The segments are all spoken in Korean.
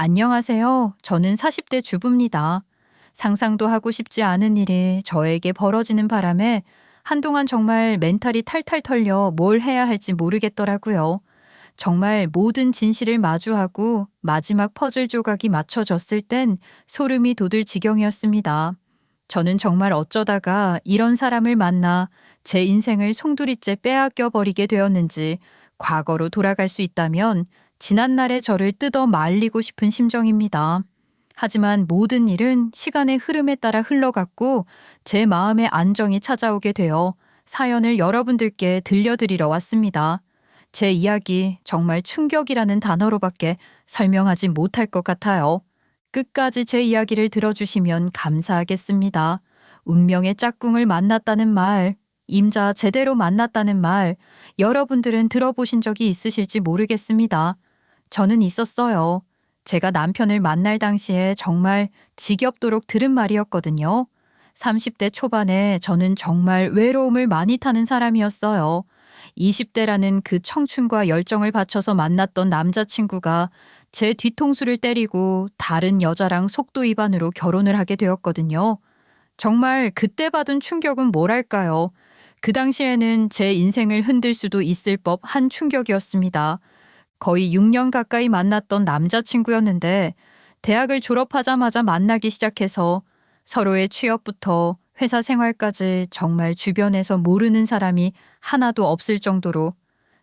안녕하세요. 저는 40대 주부입니다. 상상도 하고 싶지 않은 일이 저에게 벌어지는 바람에 한동안 정말 멘탈이 탈탈 털려 뭘 해야 할지 모르겠더라고요. 정말 모든 진실을 마주하고 마지막 퍼즐 조각이 맞춰졌을 땐 소름이 돋을 지경이었습니다. 저는 정말 어쩌다가 이런 사람을 만나 제 인생을 송두리째 빼앗겨 버리게 되었는지 과거로 돌아갈 수 있다면 지난날의 저를 뜯어 말리고 싶은 심정입니다. 하지만 모든 일은 시간의 흐름에 따라 흘러갔고 제 마음의 안정이 찾아오게 되어 사연을 여러분들께 들려드리러 왔습니다. 제 이야기 정말 충격이라는 단어로밖에 설명하지 못할 것 같아요. 끝까지 제 이야기를 들어주시면 감사하겠습니다. 운명의 짝꿍을 만났다는 말, 임자 제대로 만났다는 말, 여러분들은 들어보신 적이 있으실지 모르겠습니다. 저는 있었어요. 제가 남편을 만날 당시에 정말 지겹도록 들은 말이었거든요. 30대 초반에 저는 정말 외로움을 많이 타는 사람이었어요. 20대라는 그 청춘과 열정을 바쳐서 만났던 남자친구가 제 뒤통수를 때리고 다른 여자랑 속도 위반으로 결혼을 하게 되었거든요. 정말 그때 받은 충격은 뭐랄까요. 그 당시에는 제 인생을 흔들 수도 있을 법한 충격이었습니다. 거의 6년 가까이 만났던 남자친구였는데 대학을 졸업하자마자 만나기 시작해서 서로의 취업부터 회사 생활까지 정말 주변에서 모르는 사람이 하나도 없을 정도로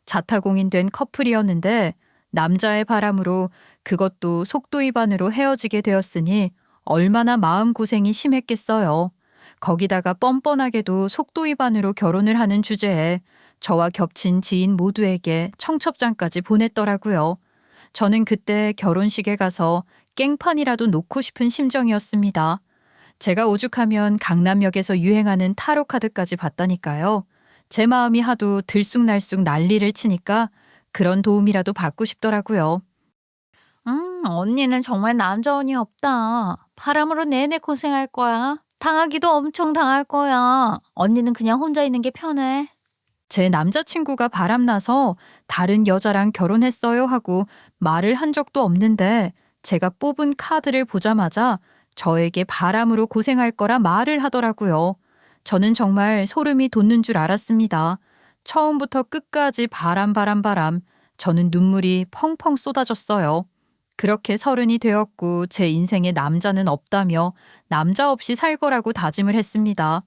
자타공인된 커플이었는데 남자의 바람으로 그것도 속도 위반으로 헤어지게 되었으니 얼마나 마음고생이 심했겠어요. 거기다가 뻔뻔하게도 속도 위반으로 결혼을 하는 주제에 저와 겹친 지인 모두에게 청첩장까지 보냈더라고요. 저는 그때 결혼식에 가서 깽판이라도 놓고 싶은 심정이었습니다. 제가 오죽하면 강남역에서 유행하는 타로 카드까지 봤다니까요. 제 마음이 하도 들쑥날쑥 난리를 치니까 그런 도움이라도 받고 싶더라고요. 언니는 정말 남자운이 없다. 바람으로 내내 고생할 거야. 당하기도 엄청 당할 거야. 언니는 그냥 혼자 있는 게 편해. 제 남자친구가 바람나서 다른 여자랑 결혼했어요 하고 말을 한 적도 없는데 제가 뽑은 카드를 보자마자 저에게 바람으로 고생할 거라 말을 하더라고요. 저는 정말 소름이 돋는 줄 알았습니다. 처음부터 끝까지 바람 바람 바람. 저는 눈물이 펑펑 쏟아졌어요. 그렇게 서른이 되었고 제 인생에 남자는 없다며 남자 없이 살 거라고 다짐을 했습니다.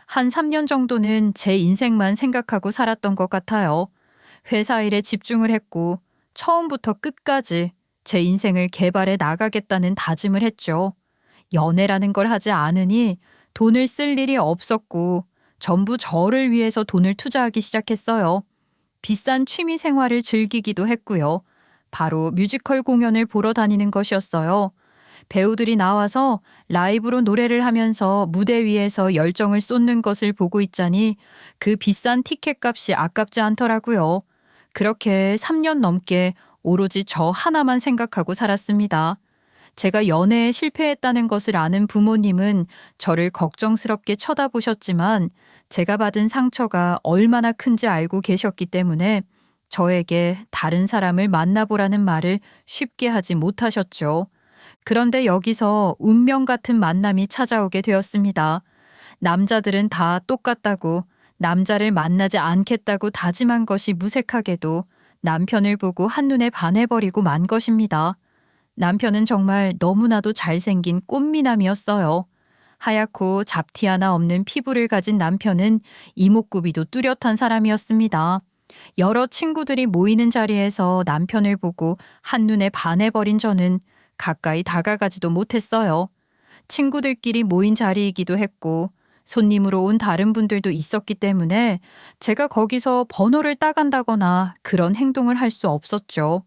한 3년 정도는 제 인생만 생각하고 살았던 것 같아요. 회사 일에 집중을 했고 처음부터 끝까지 제 인생을 개발해 나가겠다는 다짐을 했죠. 연애라는 걸 하지 않으니 돈을 쓸 일이 없었고 전부 저를 위해서 돈을 투자하기 시작했어요. 비싼 취미 생활을 즐기기도 했고요. 바로 뮤지컬 공연을 보러 다니는 것이었어요. 배우들이 나와서 라이브로 노래를 하면서 무대 위에서 열정을 쏟는 것을 보고 있자니 그 비싼 티켓 값이 아깝지 않더라고요. 그렇게 3년 넘게 오로지 저 하나만 생각하고 살았습니다. 제가 연애에 실패했다는 것을 아는 부모님은 저를 걱정스럽게 쳐다보셨지만 제가 받은 상처가 얼마나 큰지 알고 계셨기 때문에 저에게 다른 사람을 만나보라는 말을 쉽게 하지 못하셨죠. 그런데 여기서 운명 같은 만남이 찾아오게 되었습니다. 남자들은 다 똑같다고 남자를 만나지 않겠다고 다짐한 것이 무색하게도 남편을 보고 한눈에 반해버리고 만 것입니다. 남편은 정말 너무나도 잘생긴 꽃미남이었어요. 하얗고 잡티 하나 없는 피부를 가진 남편은 이목구비도 뚜렷한 사람이었습니다. 여러 친구들이 모이는 자리에서 남편을 보고 한눈에 반해버린 저는 가까이 다가가지도 못했어요. 친구들끼리 모인 자리이기도 했고 손님으로 온 다른 분들도 있었기 때문에 제가 거기서 번호를 따간다거나 그런 행동을 할 수 없었죠.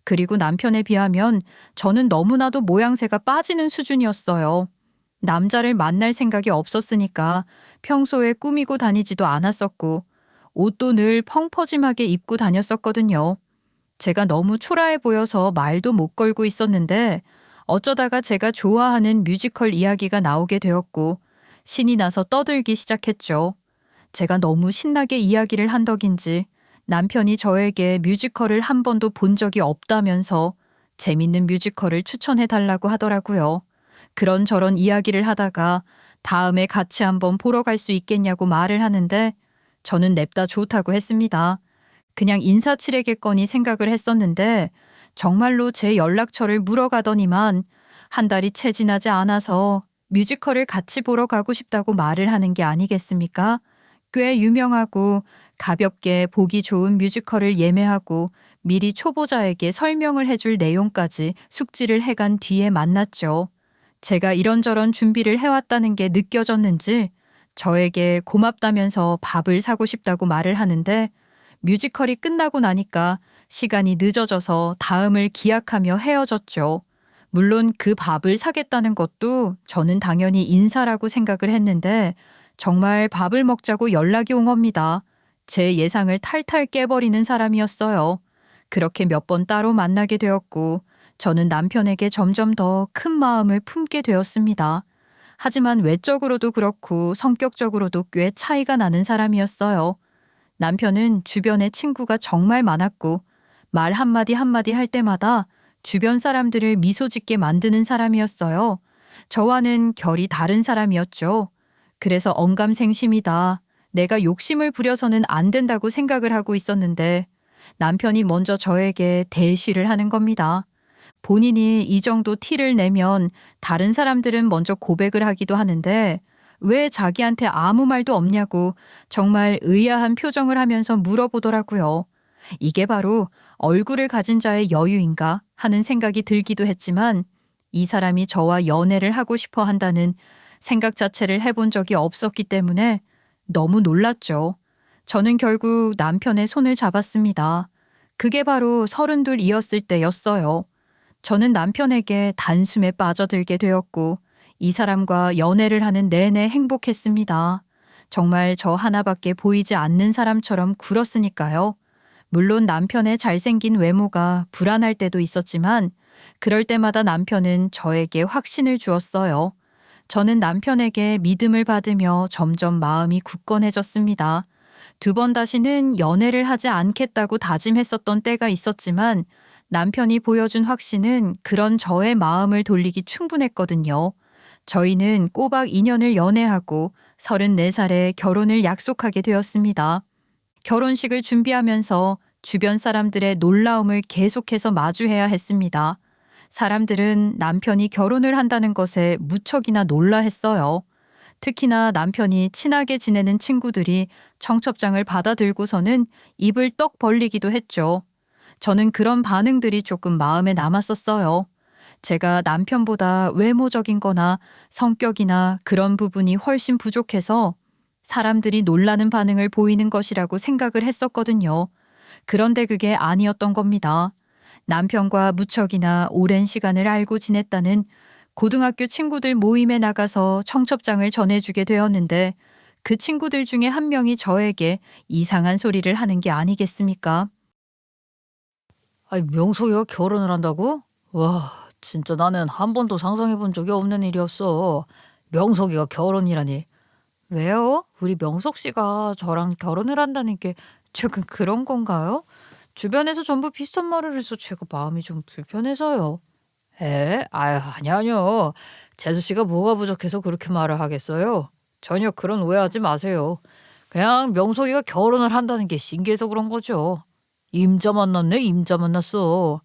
그리고 남편에 비하면 저는 너무나도 모양새가 빠지는 수준이었어요. 남자를 만날 생각이 없었으니까 평소에 꾸미고 다니지도 않았었고 옷도 늘 펑퍼짐하게 입고 다녔었거든요. 제가 너무 초라해 보여서 말도 못 걸고 있었는데 어쩌다가 제가 좋아하는 뮤지컬 이야기가 나오게 되었고 신이 나서 떠들기 시작했죠. 제가 너무 신나게 이야기를 한 덕인지 남편이 저에게 뮤지컬을 한 번도 본 적이 없다면서 재밌는 뮤지컬을 추천해 달라고 하더라고요. 그런저런 이야기를 하다가 다음에 같이 한번 보러 갈 수 있겠냐고 말을 하는데 저는 냅다 좋다고 했습니다. 그냥 인사치레겠거니 생각을 했었는데 정말로 제 연락처를 물어가더니만 한 달이 채 지나지 않아서 뮤지컬을 같이 보러 가고 싶다고 말을 하는 게 아니겠습니까? 꽤 유명하고 가볍게 보기 좋은 뮤지컬을 예매하고 미리 초보자에게 설명을 해줄 내용까지 숙지를 해간 뒤에 만났죠. 제가 이런저런 준비를 해왔다는 게 느껴졌는지 저에게 고맙다면서 밥을 사고 싶다고 말을 하는데 뮤지컬이 끝나고 나니까 시간이 늦어져서 다음을 기약하며 헤어졌죠. 물론 그 밥을 사겠다는 것도 저는 당연히 인사라고 생각을 했는데 정말 밥을 먹자고 연락이 온 겁니다. 제 예상을 탈탈 깨버리는 사람이었어요. 그렇게 몇 번 따로 만나게 되었고 저는 남편에게 점점 더 큰 마음을 품게 되었습니다. 하지만 외적으로도 그렇고 성격적으로도 꽤 차이가 나는 사람이었어요. 남편은 주변에 친구가 정말 많았고 말 한마디 한마디 할 때마다 주변 사람들을 미소 짓게 만드는 사람이었어요. 저와는 결이 다른 사람이었죠. 그래서 언감생심이다. 내가 욕심을 부려서는 안 된다고 생각을 하고 있었는데 남편이 먼저 저에게 대쉬를 하는 겁니다. 본인이 이 정도 티를 내면 다른 사람들은 먼저 고백을 하기도 하는데 왜 자기한테 아무 말도 없냐고 정말 의아한 표정을 하면서 물어보더라고요. 이게 바로 얼굴을 가진 자의 여유인가 하는 생각이 들기도 했지만 이 사람이 저와 연애를 하고 싶어 한다는 생각 자체를 해본 적이 없었기 때문에 너무 놀랐죠. 저는 결국 남편의 손을 잡았습니다. 그게 바로 32이었을 때였어요. 저는 남편에게 단숨에 빠져들게 되었고 이 사람과 연애를 하는 내내 행복했습니다. 정말 저 하나밖에 보이지 않는 사람처럼 굴었으니까요. 물론 남편의 잘생긴 외모가 불안할 때도 있었지만 그럴 때마다 남편은 저에게 확신을 주었어요. 저는 남편에게 믿음을 받으며 점점 마음이 굳건해졌습니다. 2번 다시는 연애를 하지 않겠다고 다짐했었던 때가 있었지만 남편이 보여준 확신은 그런 저의 마음을 돌리기 충분했거든요. 저희는 꼬박 2년을 연애하고 34살에 결혼을 약속하게 되었습니다. 결혼식을 준비하면서 주변 사람들의 놀라움을 계속해서 마주해야 했습니다. 사람들은 남편이 결혼을 한다는 것에 무척이나 놀라했어요. 특히나 남편이 친하게 지내는 친구들이 청첩장을 받아들고서는 입을 떡 벌리기도 했죠. 저는 그런 반응들이 조금 마음에 남았었어요. 제가 남편보다 외모적인 거나 성격이나 그런 부분이 훨씬 부족해서 사람들이 놀라는 반응을 보이는 것이라고 생각을 했었거든요. 그런데 그게 아니었던 겁니다. 남편과 무척이나 오랜 시간을 알고 지냈다는 고등학교 친구들 모임에 나가서 청첩장을 전해주게 되었는데 그 친구들 중에 한 명이 저에게 이상한 소리를 하는 게 아니겠습니까? 아니, 명석이가 결혼을 한다고? 와, 진짜 나는 한 번도 상상해 본 적이 없는 일이었어. 명석이가 결혼이라니. 왜요? 우리 명석 씨가 저랑 결혼을 한다는 게 조금 그런 건가요? 주변에서 전부 비슷한 말을 해서 제가 마음이 좀 불편해서요. 아유, 아니요. 재수 씨가 뭐가 부족해서 그렇게 말을 하겠어요? 전혀 그런 오해하지 마세요. 그냥 명석이가 결혼을 한다는 게 신기해서 그런 거죠. 임자 만났네, 임자 만났어.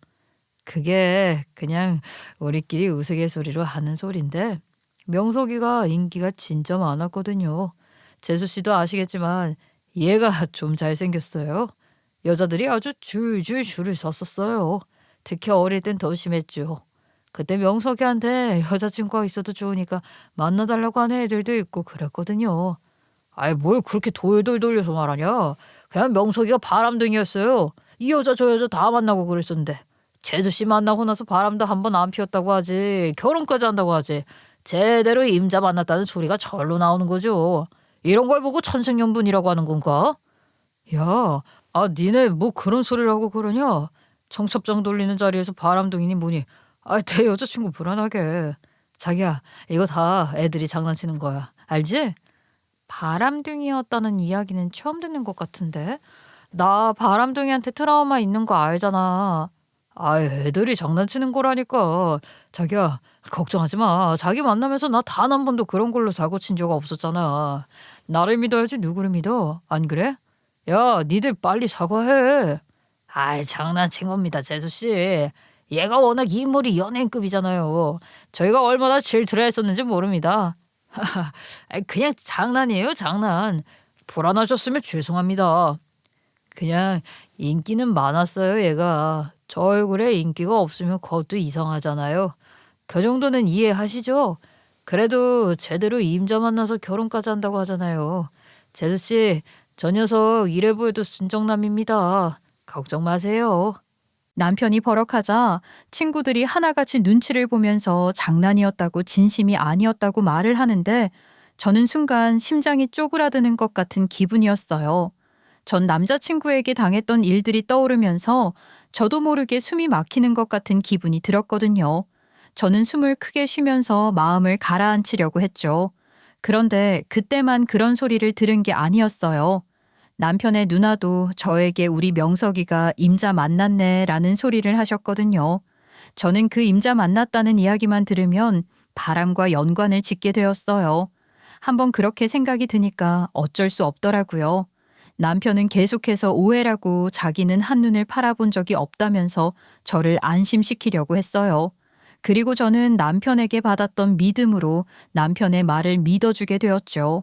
그게 그냥 우리끼리 우스갯소리로 하는 소린데 명석이가 인기가 진짜 많았거든요. 재수 씨도 아시겠지만 얘가 좀 잘생겼어요. 여자들이 아주 줄줄 줄을 섰었어요. 특히 어릴 땐 더 심했죠. 그때 명석이한테 여자친구가 있어도 좋으니까 만나달라고 하는 애들도 있고 그랬거든요. 아이, 뭘 그렇게 돌돌 돌려서 말하냐. 그냥 명석이가 바람둥이였어요. 이 여자 저 여자 다 만나고 그랬었는데 재수 씨 만나고 나서 바람도 한 번 안 피웠다고 하지, 결혼까지 한다고 하지, 제대로 임자 만났다는 소리가 절로 나오는 거죠. 이런 걸 보고 천생연분이라고 하는 건가? 야, 니네 뭐 그런 소리를 하고 그러냐? 청첩장 돌리는 자리에서 바람둥이니 뭐니? 내 여자친구 불안하게. 자기야, 이거 다 애들이 장난치는 거야. 알지? 바람둥이였다는 이야기는 처음 듣는 것 같은데? 나 바람둥이한테 트라우마 있는 거 알잖아. 아, 애들이 장난치는 거라니까. 자기야, 걱정하지 마. 자기 만나면서 나 단 한 번도 그런 걸로 사고 친 적 없었잖아. 나를 믿어야지 누구를 믿어? 안 그래? 야, 니들 빨리 사과해. 아이, 장난친 겁니다, 재수 씨. 얘가 워낙 인물이 연예인급이잖아요. 저희가 얼마나 질투를 했었는지 모릅니다. 아이, 그냥 장난이에요, 장난. 불안하셨으면 죄송합니다. 그냥 인기는 많았어요, 얘가. 저 얼굴에 인기가 없으면 그것도 이상하잖아요. 그 정도는 이해하시죠? 그래도 제대로 임자 만나서 결혼까지 한다고 하잖아요. 제수 씨, 저 녀석 이래 보여도 순정남입니다. 걱정 마세요. 남편이 버럭하자 친구들이 하나같이 눈치를 보면서 장난이었다고 진심이 아니었다고 말을 하는데 저는 순간 심장이 쪼그라드는 것 같은 기분이었어요. 전 남자친구에게 당했던 일들이 떠오르면서 저도 모르게 숨이 막히는 것 같은 기분이 들었거든요. 저는 숨을 크게 쉬면서 마음을 가라앉히려고 했죠. 그런데 그때만 그런 소리를 들은 게 아니었어요. 남편의 누나도 저에게 우리 명석이가 임자 만났네 라는 소리를 하셨거든요. 저는 그 임자 만났다는 이야기만 들으면 바람과 연관을 짓게 되었어요. 한번 그렇게 생각이 드니까 어쩔 수 없더라고요. 남편은 계속해서 오해라고 자기는 한눈을 팔아본 적이 없다면서 저를 안심시키려고 했어요. 그리고 저는 남편에게 받았던 믿음으로 남편의 말을 믿어주게 되었죠.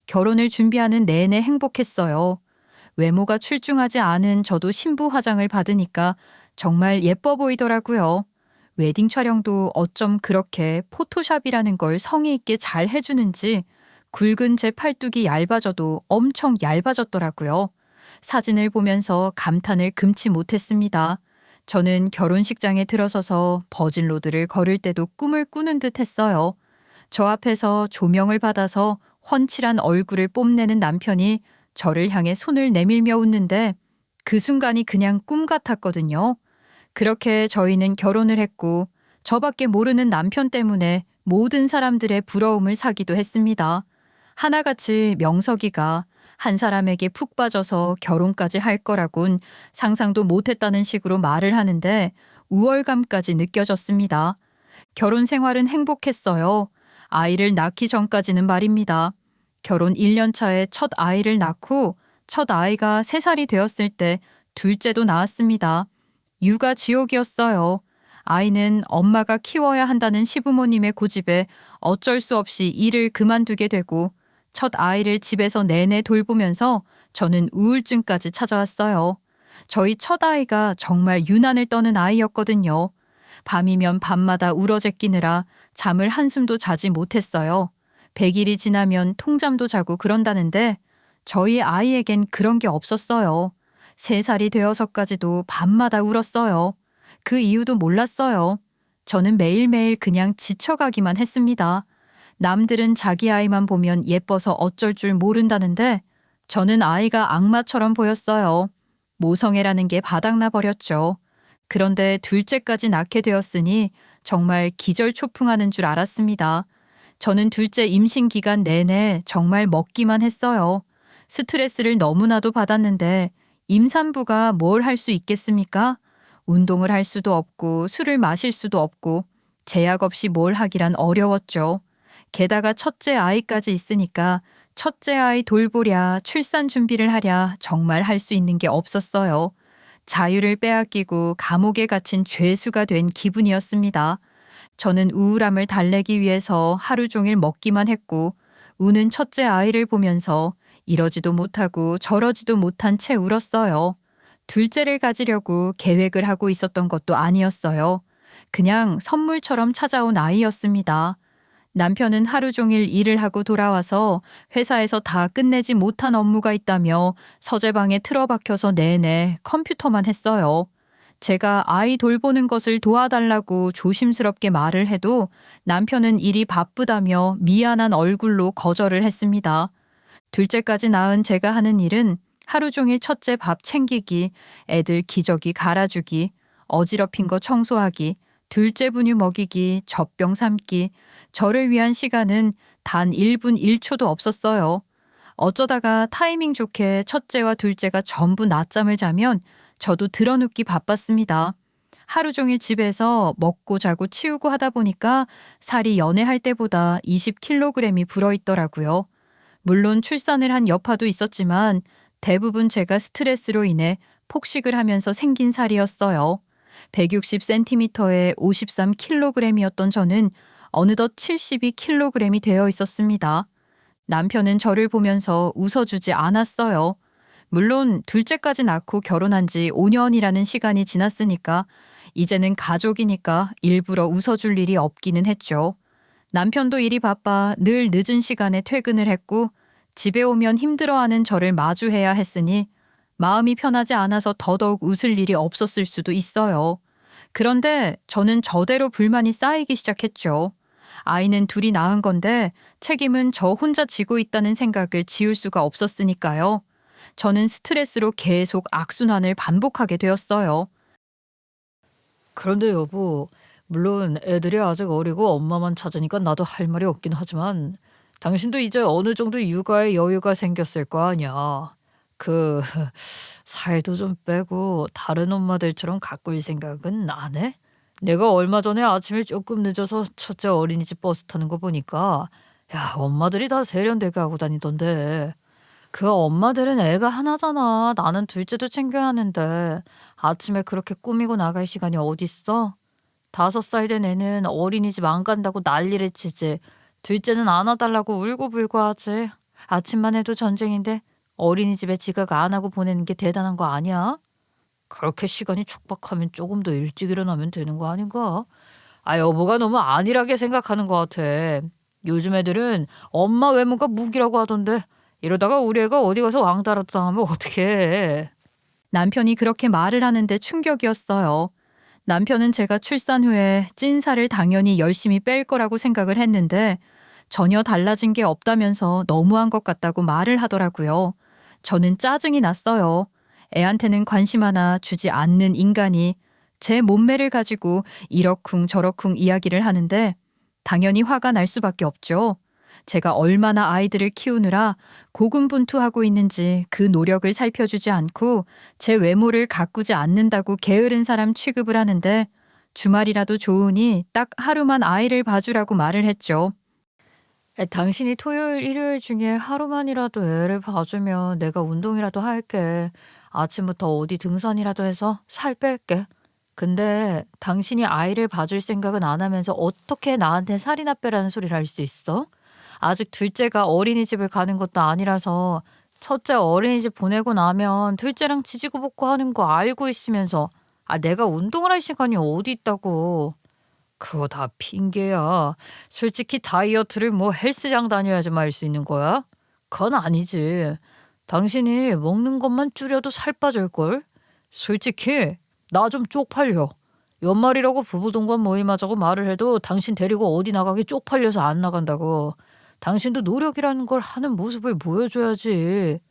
결혼을 준비하는 내내 행복했어요. 외모가 출중하지 않은 저도 신부 화장을 받으니까 정말 예뻐 보이더라고요. 웨딩 촬영도 어쩜 그렇게 포토샵이라는 걸 성의 있게 잘 해주는지 굵은 제 팔뚝이 얇아져도 엄청 얇아졌더라고요. 사진을 보면서 감탄을 금치 못했습니다. 저는 결혼식장에 들어서서 버진로드를 걸을 때도 꿈을 꾸는 듯 했어요. 저 앞에서 조명을 받아서 훤칠한 얼굴을 뽐내는 남편이 저를 향해 손을 내밀며 웃는데 그 순간이 그냥 꿈 같았거든요. 그렇게 저희는 결혼을 했고 저밖에 모르는 남편 때문에 모든 사람들의 부러움을 사기도 했습니다. 하나같이 명석이가 한 사람에게 푹 빠져서 결혼까지 할 거라곤 상상도 못했다는 식으로 말을 하는데 우월감까지 느껴졌습니다. 결혼 생활은 행복했어요. 아이를 낳기 전까지는 말입니다. 결혼 1년 차에 첫 아이를 낳고 첫 아이가 3살이 되었을 때 둘째도 낳았습니다. 육아 지옥이었어요. 아이는 엄마가 키워야 한다는 시부모님의 고집에 어쩔 수 없이 일을 그만두게 되고 첫 아이를 집에서 내내 돌보면서 저는 우울증까지 찾아왔어요. 저희 첫 아이가 정말 유난을 떠는 아이였거든요. 밤이면 밤마다 울어제끼느라 잠을 한숨도 자지 못했어요. 100일이 지나면 통잠도 자고 그런다는데 저희 아이에겐 그런 게 없었어요. 3살이 되어서까지도 밤마다 울었어요. 그 이유도 몰랐어요. 저는 매일매일 그냥 지쳐가기만 했습니다. 남들은 자기 아이만 보면 예뻐서 어쩔 줄 모른다는데 저는 아이가 악마처럼 보였어요. 모성애라는 게 바닥나 버렸죠. 그런데 둘째까지 낳게 되었으니 정말 기절초풍하는 줄 알았습니다. 저는 둘째 임신 기간 내내 정말 먹기만 했어요. 스트레스를 너무나도 받았는데 임산부가 뭘 할 수 있겠습니까? 운동을 할 수도 없고 술을 마실 수도 없고 제약 없이 뭘 하기란 어려웠죠. 게다가 첫째 아이까지 있으니까 첫째 아이 돌보랴 출산 준비를 하랴 정말 할 수 있는 게 없었어요. 자유를 빼앗기고 감옥에 갇힌 죄수가 된 기분이었습니다. 저는 우울함을 달래기 위해서 하루 종일 먹기만 했고 우는 첫째 아이를 보면서 이러지도 못하고 저러지도 못한 채 울었어요. 둘째를 가지려고 계획을 하고 있었던 것도 아니었어요. 그냥 선물처럼 찾아온 아이였습니다. 남편은 하루 종일 일을 하고 돌아와서 회사에서 다 끝내지 못한 업무가 있다며 서재방에 틀어박혀서 내내 컴퓨터만 했어요. 제가 아이 돌보는 것을 도와달라고 조심스럽게 말을 해도 남편은 일이 바쁘다며 미안한 얼굴로 거절을 했습니다. 둘째까지 낳은 제가 하는 일은 하루 종일 첫째 밥 챙기기, 애들 기저귀 갈아주기, 어지럽힌 거 청소하기, 둘째 분유 먹이기, 젖병 삼기, 저를 위한 시간은 단 1분 1초도 없었어요. 어쩌다가 타이밍 좋게 첫째와 둘째가 전부 낮잠을 자면 저도 드러눕기 바빴습니다. 하루 종일 집에서 먹고 자고 치우고 하다 보니까 살이 연애할 때보다 20kg이 불어있더라고요. 물론 출산을 한 여파도 있었지만 대부분 제가 스트레스로 인해 폭식을 하면서 생긴 살이었어요. 160cm에 53kg이었던 저는 어느덧 72kg이 되어 있었습니다. 남편은 저를 보면서 웃어주지 않았어요. 물론 둘째까지 낳고 결혼한 지 5년이라는 시간이 지났으니까 이제는 가족이니까 일부러 웃어줄 일이 없기는 했죠. 남편도 일이 바빠 늘 늦은 시간에 퇴근을 했고 집에 오면 힘들어하는 저를 마주해야 했으니 마음이 편하지 않아서 더더욱 웃을 일이 없었을 수도 있어요. 그런데 저는 저대로 불만이 쌓이기 시작했죠. 아이는 둘이 낳은 건데 책임은 저 혼자 지고 있다는 생각을 지울 수가 없었으니까요. 저는 스트레스로 계속 악순환을 반복하게 되었어요. 그런데 여보, 물론 애들이 아직 어리고 엄마만 찾으니까 나도 할 말이 없긴 하지만 당신도 이제 어느 정도 육아에 여유가 생겼을 거 아니야. 그 살도 좀 빼고 다른 엄마들처럼 가꿀 생각은 안 해? 내가 얼마 전에 아침에 조금 늦어서 첫째 어린이집 버스 타는 거 보니까 야, 엄마들이 다 세련되게 하고 다니던데. 그 엄마들은 애가 하나잖아. 나는 둘째도 챙겨야 하는데 아침에 그렇게 꾸미고 나갈 시간이 어딨어? 5살 된 애는 어린이집 안 간다고 난리를 치지. 둘째는 안아달라고 울고불고 하지. 아침만 해도 전쟁인데 어린이집에 지각 안 하고 보내는 게 대단한 거 아니야? 그렇게 시간이 촉박하면 조금 더 일찍 일어나면 되는 거 아닌가? 아, 여보가 너무 안일하게 생각하는 것 같아. 요즘 애들은 엄마 외모가 무기라고 하던데 이러다가 우리 애가 어디 가서 왕따라 당하면 어떡해. 남편이 그렇게 말을 하는데 충격이었어요. 남편은 제가 출산 후에 찐살을 당연히 열심히 뺄 거라고 생각을 했는데 전혀 달라진 게 없다면서 너무한 것 같다고 말을 하더라고요. 저는 짜증이 났어요. 애한테는 관심 하나 주지 않는 인간이 제 몸매를 가지고 이러쿵 저러쿵 이야기를 하는데 당연히 화가 날 수밖에 없죠. 제가 얼마나 아이들을 키우느라 고군분투하고 있는지 그 노력을 살펴주지 않고 제 외모를 가꾸지 않는다고 게으른 사람 취급을 하는데 주말이라도 좋으니 딱 하루만 아이를 봐주라고 말을 했죠. 당신이 토요일, 일요일 중에 하루만이라도 애를 봐주면 내가 운동이라도 할게. 아침부터 어디 등산이라도 해서 살 뺄게. 근데 당신이 아이를 봐줄 생각은 안 하면서 어떻게 나한테 살이나 빼라는 소리를 할 수 있어? 아직 둘째가 어린이집을 가는 것도 아니라서 첫째 어린이집 보내고 나면 둘째랑 지지고 볶고 하는 거 알고 있으면서 내가 운동을 할 시간이 어디 있다고. 그거 다 핑계야. 솔직히 다이어트를 뭐 헬스장 다녀야지만 할 수 있는 거야? 그건 아니지. 당신이 먹는 것만 줄여도 살 빠질걸? 솔직히 나 좀 쪽팔려. 연말이라고 부부동반 모임하자고 말을 해도 당신 데리고 어디 나가기 쪽팔려서 안 나간다고. 당신도 노력이라는 걸 하는 모습을 보여줘야지.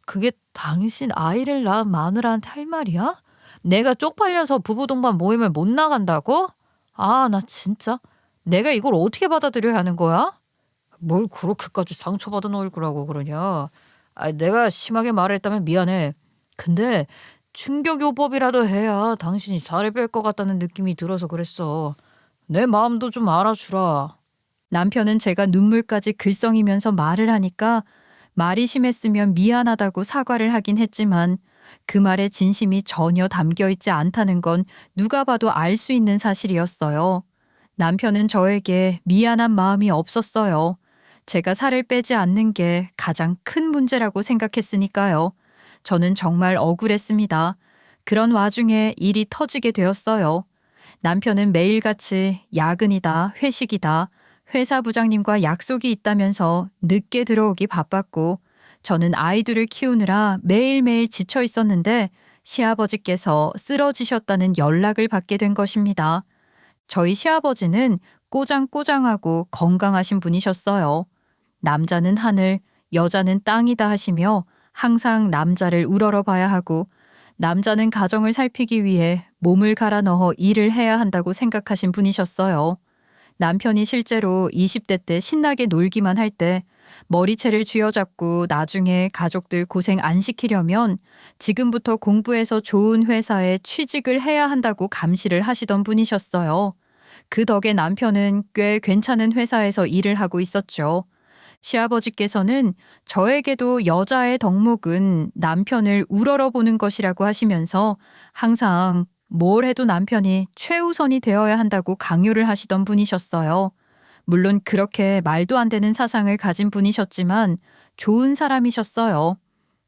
그게 당신 아이를 낳은 마누라한테 할 말이야? 내가 쪽팔려서 부부동반 모임을 못 나간다고? 나 진짜 내가 이걸 어떻게 받아들여야 하는 거야? 뭘 그렇게까지 상처받은 얼굴하고 그러냐? 내가 심하게 말했다면 미안해. 근데 충격요법이라도 해야 당신이 살을 뺄 것 같다는 느낌이 들어서 그랬어. 내 마음도 좀 알아주라. 남편은 제가 눈물까지 글썽이면서 말을 하니까 말이 심했으면 미안하다고 사과를 하긴 했지만 그 말에 진심이 전혀 담겨 있지 않다는 건 누가 봐도 알 수 있는 사실이었어요. 남편은 저에게 미안한 마음이 없었어요. 제가 살을 빼지 않는 게 가장 큰 문제라고 생각했으니까요. 저는 정말 억울했습니다. 그런 와중에 일이 터지게 되었어요. 남편은 매일같이 야근이다, 회식이다, 회사 부장님과 약속이 있다면서 늦게 들어오기 바빴고 저는 아이들을 키우느라 매일매일 지쳐 있었는데 시아버지께서 쓰러지셨다는 연락을 받게 된 것입니다. 저희 시아버지는 꼬장꼬장하고 건강하신 분이셨어요. 남자는 하늘, 여자는 땅이다 하시며 항상 남자를 우러러 봐야 하고 남자는 가정을 살피기 위해 몸을 갈아 넣어 일을 해야 한다고 생각하신 분이셨어요. 남편이 실제로 20대 때 신나게 놀기만 할 때 머리채를 쥐어잡고 나중에 가족들 고생 안 시키려면 지금부터 공부해서 좋은 회사에 취직을 해야 한다고 감시를 하시던 분이셨어요. 그 덕에 남편은 꽤 괜찮은 회사에서 일을 하고 있었죠. 시아버지께서는 저에게도 여자의 덕목은 남편을 우러러보는 것이라고 하시면서 항상 뭘 해도 남편이 최우선이 되어야 한다고 강요를 하시던 분이셨어요. 물론 그렇게 말도 안 되는 사상을 가진 분이셨지만 좋은 사람이셨어요.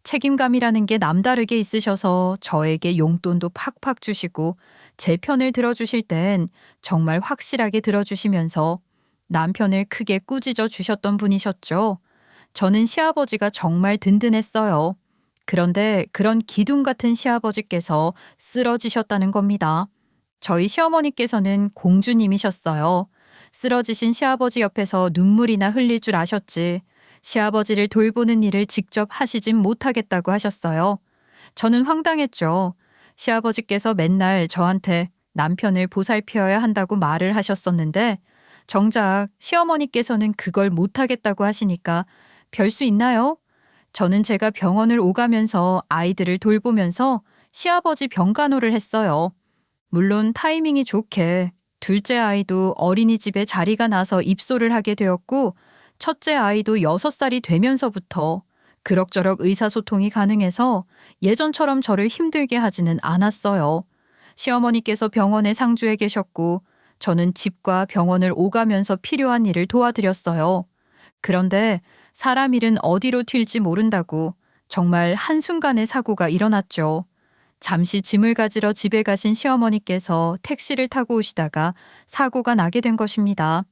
책임감이라는 게 남다르게 있으셔서 저에게 용돈도 팍팍 주시고 제 편을 들어주실 땐 정말 확실하게 들어주시면서 남편을 크게 꾸짖어 주셨던 분이셨죠. 저는 시아버지가 정말 든든했어요. 그런데 그런 기둥 같은 시아버지께서 쓰러지셨다는 겁니다. 저희 시어머니께서는 공주님이셨어요. 쓰러지신 시아버지 옆에서 눈물이나 흘릴 줄 아셨지. 시아버지를 돌보는 일을 직접 하시진 못하겠다고 하셨어요. 저는 황당했죠. 시아버지께서 맨날 저한테 남편을 보살펴야 한다고 말을 하셨었는데 정작 시어머니께서는 그걸 못하겠다고 하시니까 별 수 있나요? 저는 제가 병원을 오가면서 아이들을 돌보면서 시아버지 병간호를 했어요. 물론 타이밍이 좋게 둘째 아이도 어린이집에 자리가 나서 입소를 하게 되었고 첫째 아이도 6살이 되면서부터 그럭저럭 의사소통이 가능해서 예전처럼 저를 힘들게 하지는 않았어요. 시어머니께서 병원에 상주해 계셨고 저는 집과 병원을 오가면서 필요한 일을 도와드렸어요. 그런데 사람 일은 어디로 튈지 모른다고 정말 한순간에 사고가 일어났죠. 잠시 짐을 가지러 집에 가신 시어머니께서 택시를 타고 오시다가 사고가 나게 된 것입니다.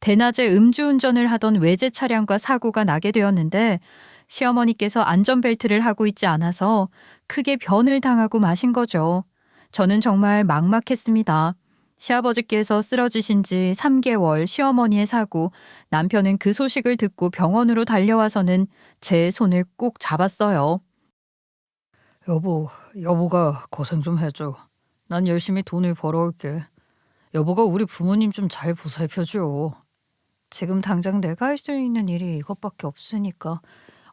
대낮에 음주운전을 하던 외제 차량과 사고가 나게 되었는데 시어머니께서 안전벨트를 하고 있지 않아서 크게 변을 당하고 마신 거죠. 저는 정말 막막했습니다. 시아버지께서 쓰러지신 지 3개월 시어머니의 사고, 남편은 그 소식을 듣고 병원으로 달려와서는 제 손을 꼭 잡았어요. 여보가 고생 좀 해줘. 난 열심히 돈을 벌어올게. 여보가 우리 부모님 좀 잘 보살펴줘. 지금 당장 내가 할 수 있는 일이 이것밖에 없으니까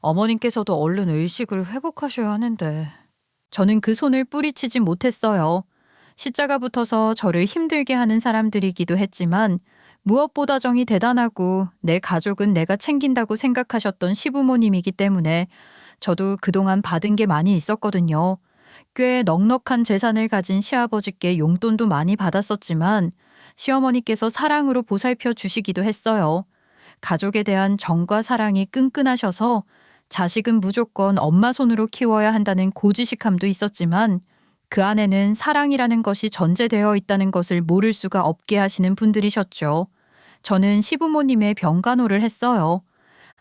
어머님께서도 얼른 의식을 회복하셔야 하는데. 저는 그 손을 뿌리치지 못했어요. 십자가 붙어서 저를 힘들게 하는 사람들이기도 했지만 무엇보다 정이 대단하고 내 가족은 내가 챙긴다고 생각하셨던 시부모님이기 때문에 저도 그동안 받은 게 많이 있었거든요. 꽤 넉넉한 재산을 가진 시아버지께 용돈도 많이 받았었지만 시어머니께서 사랑으로 보살펴 주시기도 했어요. 가족에 대한 정과 사랑이 끈끈하셔서 자식은 무조건 엄마 손으로 키워야 한다는 고지식함도 있었지만 그 안에는 사랑이라는 것이 전제되어 있다는 것을 모를 수가 없게 하시는 분들이셨죠. 저는 시부모님의 병간호를 했어요.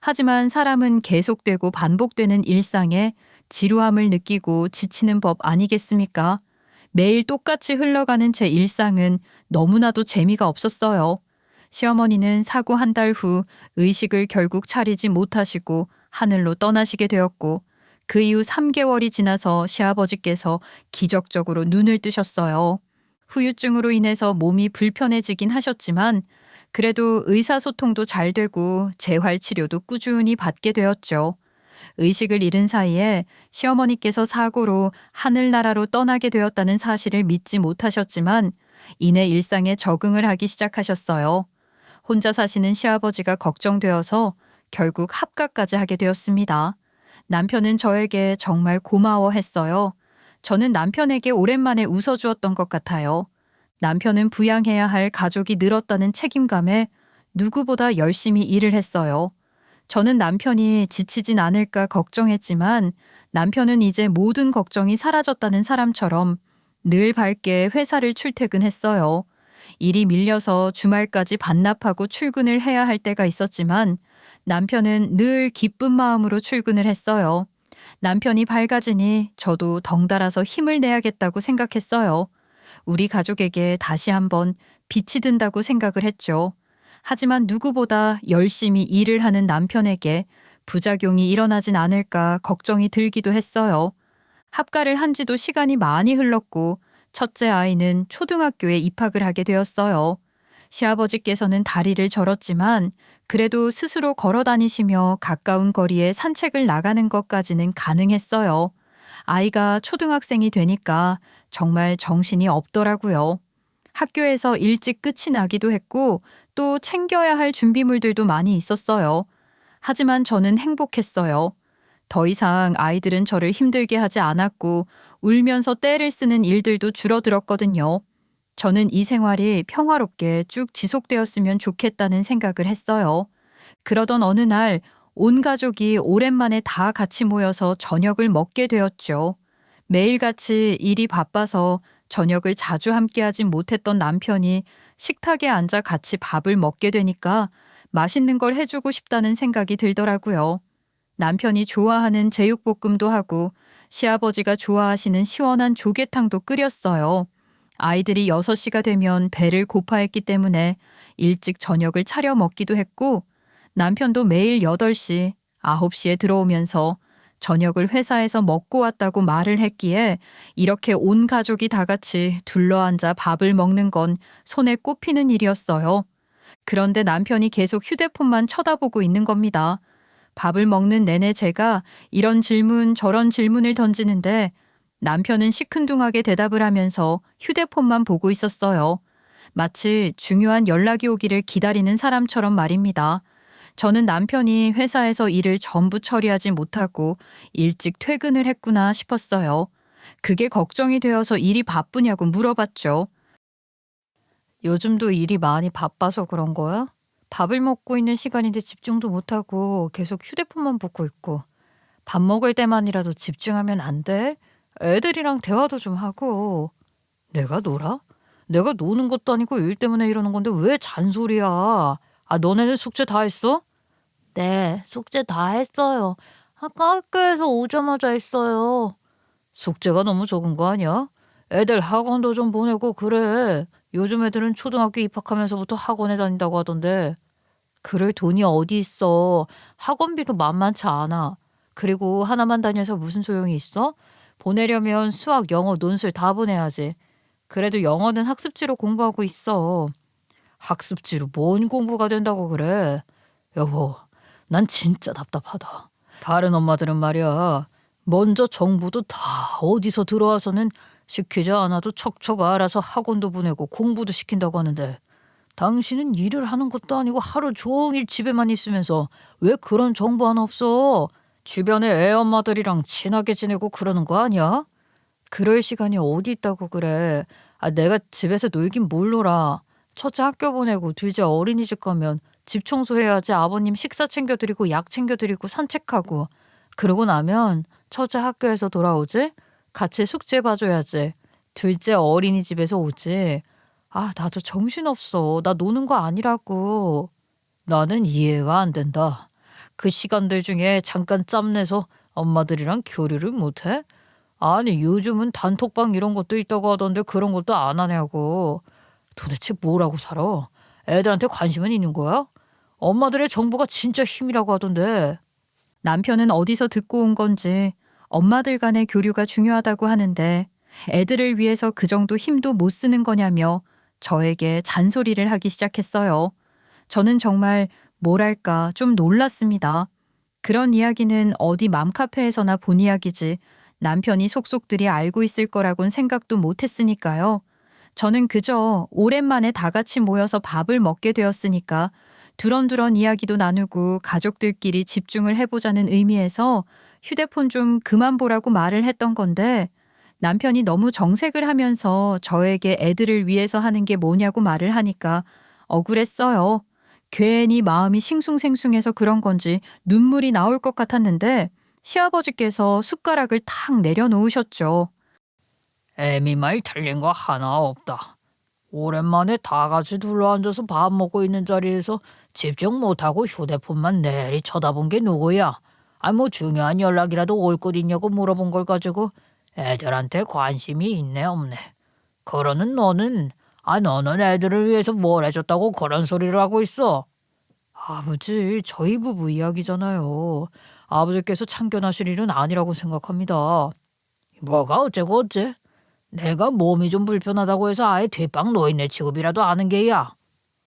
하지만 사람은 계속되고 반복되는 일상에 지루함을 느끼고 지치는 법 아니겠습니까? 매일 똑같이 흘러가는 제 일상은 너무나도 재미가 없었어요. 시어머니는 사고 한 달 후 의식을 결국 차리지 못하시고 하늘로 떠나시게 되었고 그 이후 3개월이 지나서 시아버지께서 기적적으로 눈을 뜨셨어요. 후유증으로 인해서 몸이 불편해지긴 하셨지만 그래도 의사소통도 잘 되고 재활치료도 꾸준히 받게 되었죠. 의식을 잃은 사이에 시어머니께서 사고로 하늘나라로 떠나게 되었다는 사실을 믿지 못하셨지만 이내 일상에 적응을 하기 시작하셨어요. 혼자 사시는 시아버지가 걱정되어서 결국 합가까지 하게 되었습니다. 남편은 저에게 정말 고마워했어요. 저는 남편에게 오랜만에 웃어주었던 것 같아요. 남편은 부양해야 할 가족이 늘었다는 책임감에 누구보다 열심히 일을 했어요. 저는 남편이 지치진 않을까 걱정했지만 남편은 이제 모든 걱정이 사라졌다는 사람처럼 늘 밝게 회사를 출퇴근했어요. 일이 밀려서 주말까지 반납하고 출근을 해야 할 때가 있었지만 남편은 늘 기쁜 마음으로 출근을 했어요. 남편이 밝아지니 저도 덩달아서 힘을 내야겠다고 생각했어요. 우리 가족에게 다시 한번 빛이 든다고 생각을 했죠. 하지만 누구보다 열심히 일을 하는 남편에게 부작용이 일어나진 않을까 걱정이 들기도 했어요. 합가를 한 지도 시간이 많이 흘렀고 첫째 아이는 초등학교에 입학을 하게 되었어요. 시아버지께서는 다리를 절었지만 그래도 스스로 걸어 다니시며 가까운 거리에 산책을 나가는 것까지는 가능했어요. 아이가 초등학생이 되니까 정말 정신이 없더라고요. 학교에서 일찍 끝이 나기도 했고 또 챙겨야 할 준비물들도 많이 있었어요. 하지만 저는 행복했어요. 더 이상 아이들은 저를 힘들게 하지 않았고 울면서 떼를 쓰는 일들도 줄어들었거든요. 저는 이 생활이 평화롭게 쭉 지속되었으면 좋겠다는 생각을 했어요. 그러던 어느 날 온 가족이 오랜만에 다 같이 모여서 저녁을 먹게 되었죠. 매일같이 일이 바빠서 저녁을 자주 함께하진 못했던 남편이 식탁에 앉아 같이 밥을 먹게 되니까 맛있는 걸 해주고 싶다는 생각이 들더라고요. 남편이 좋아하는 제육볶음도 하고 시아버지가 좋아하시는 시원한 조개탕도 끓였어요. 아이들이 6시가 되면 배를 고파했기 때문에 일찍 저녁을 차려 먹기도 했고 남편도 매일 8시, 9시에 들어오면서 저녁을 회사에서 먹고 왔다고 말을 했기에 이렇게 온 가족이 다 같이 둘러앉아 밥을 먹는 건 손에 꼽히는 일이었어요. 그런데 남편이 계속 휴대폰만 쳐다보고 있는 겁니다. 밥을 먹는 내내 제가 이런 질문 저런 질문을 던지는데 남편은 시큰둥하게 대답을 하면서 휴대폰만 보고 있었어요. 마치 중요한 연락이 오기를 기다리는 사람처럼 말입니다. 저는 남편이 회사에서 일을 전부 처리하지 못하고 일찍 퇴근을 했구나 싶었어요. 그게 걱정이 되어서 일이 바쁘냐고 물어봤죠. 요즘도 일이 많이 바빠서 그런 거야? 밥을 먹고 있는 시간인데 집중도 못하고 계속 휴대폰만 보고 있고 밥 먹을 때만이라도 집중하면 안 돼? 애들이랑 대화도 좀 하고. 내가 놀아? 내가 노는 것도 아니고 일 때문에 이러는 건데 왜 잔소리야? 아, 너네는 숙제 다 했어? 네, 숙제 다 했어요. 아까 학교에서 오자마자 했어요. 숙제가 너무 적은 거 아니야? 애들 학원도 좀 보내고 그래. 요즘 애들은 초등학교 입학하면서부터 학원에 다닌다고 하던데. 그럴 돈이 어디 있어. 학원비도 만만치 않아. 그리고 하나만 다녀서 무슨 소용이 있어? 보내려면 수학, 영어, 논술 다 보내야지. 그래도 영어는 학습지로 공부하고 있어. 학습지로 뭔 공부가 된다고 그래? 여보, 난 진짜 답답하다. 다른 엄마들은 말이야. 먼저 정보도 다 어디서 들어와서는 시키지 않아도 척척 알아서 학원도 보내고 공부도 시킨다고 하는데 당신은 일을 하는 것도 아니고 하루 종일 집에만 있으면서 왜 그런 정보 하나 없어? 주변에 애 엄마들이랑 친하게 지내고 그러는 거 아니야? 그럴 시간이 어디 있다고 그래. 아, 내가 집에서 놀긴 뭘 놀아. 첫째 학교 보내고 둘째 어린이집 가면 집 청소해야지 아버님 식사 챙겨드리고 약 챙겨드리고 산책하고 그러고 나면 첫째 학교에서 돌아오지? 같이 숙제 봐줘야지. 둘째 어린이집에서 오지. 아, 나도 정신없어. 나 노는 거 아니라고. 나는 이해가 안 된다. 그 시간들 중에 잠깐 짬내서 엄마들이랑 교류를 못해? 아니, 요즘은 단톡방 이런 것도 있다고 하던데 그런 것도 안 하냐고. 도대체 뭐라고 살아? 애들한테 관심은 있는 거야? 엄마들의 정보가 진짜 힘이라고 하던데. 남편은 어디서 듣고 온 건지 엄마들 간의 교류가 중요하다고 하는데 애들을 위해서 그 정도 힘도 못 쓰는 거냐며 저에게 잔소리를 하기 시작했어요. 저는 정말 뭐랄까 좀 놀랐습니다. 그런 이야기는 어디 맘카페에서나 본 이야기지 남편이 속속들이 알고 있을 거라곤 생각도 못 했으니까요. 저는 그저 오랜만에 다 같이 모여서 밥을 먹게 되었으니까 두런두런 이야기도 나누고 가족들끼리 집중을 해보자는 의미에서 휴대폰 좀 그만 보라고 말을 했던 건데 남편이 너무 정색을 하면서 저에게 애들을 위해서 하는 게 뭐냐고 말을 하니까 억울했어요. 괜히 마음이 싱숭생숭해서 그런 건지 눈물이 나올 것 같았는데 시아버지께서 숟가락을 탁 내려놓으셨죠. 애미 말 틀린 거 하나 없다. 오랜만에 다 같이 둘러앉아서 밥 먹고 있는 자리에서 집중 못하고 휴대폰만 내리 쳐다본 게 누구야? 아, 뭐 중요한 연락이라도 올 것 있냐고 물어본 걸 가지고 애들한테 관심이 있네 없네. 그러는 너는 너는 애들을 위해서 뭘 해줬다고 그런 소리를 하고 있어? 아버지, 저희 부부 이야기잖아요. 아버지께서 참견하실 일은 아니라고 생각합니다. 뭐가 어째고 어째? 내가 몸이 좀 불편하다고 해서 아예 뒷방 노인네 취급이라도 하는 게야.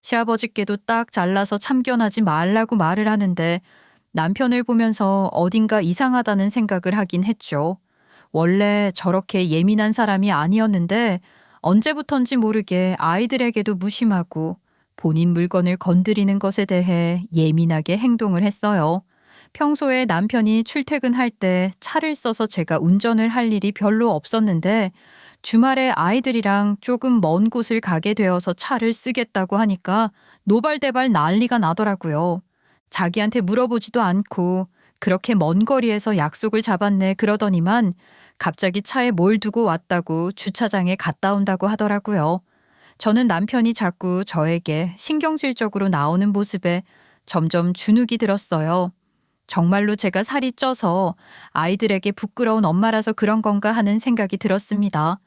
시아버지께도 딱 잘라서 참견하지 말라고 말을 하는데 남편을 보면서 어딘가 이상하다는 생각을 하긴 했죠. 원래 저렇게 예민한 사람이 아니었는데 언제부턴지 모르게 아이들에게도 무심하고 본인 물건을 건드리는 것에 대해 예민하게 행동을 했어요. 평소에 남편이 출퇴근할 때 차를 써서 제가 운전을 할 일이 별로 없었는데 주말에 아이들이랑 조금 먼 곳을 가게 되어서 차를 쓰겠다고 하니까 노발대발 난리가 나더라고요. 자기한테 물어보지도 않고 그렇게 먼 거리에서 약속을 잡았네 그러더니만 갑자기 차에 뭘 두고 왔다고 주차장에 갔다 온다고 하더라고요. 저는 남편이 자꾸 저에게 신경질적으로 나오는 모습에 점점 주눅이 들었어요. 정말로 제가 살이 쪄서 아이들에게 부끄러운 엄마라서 그런 건가 하는 생각이 들었습니다.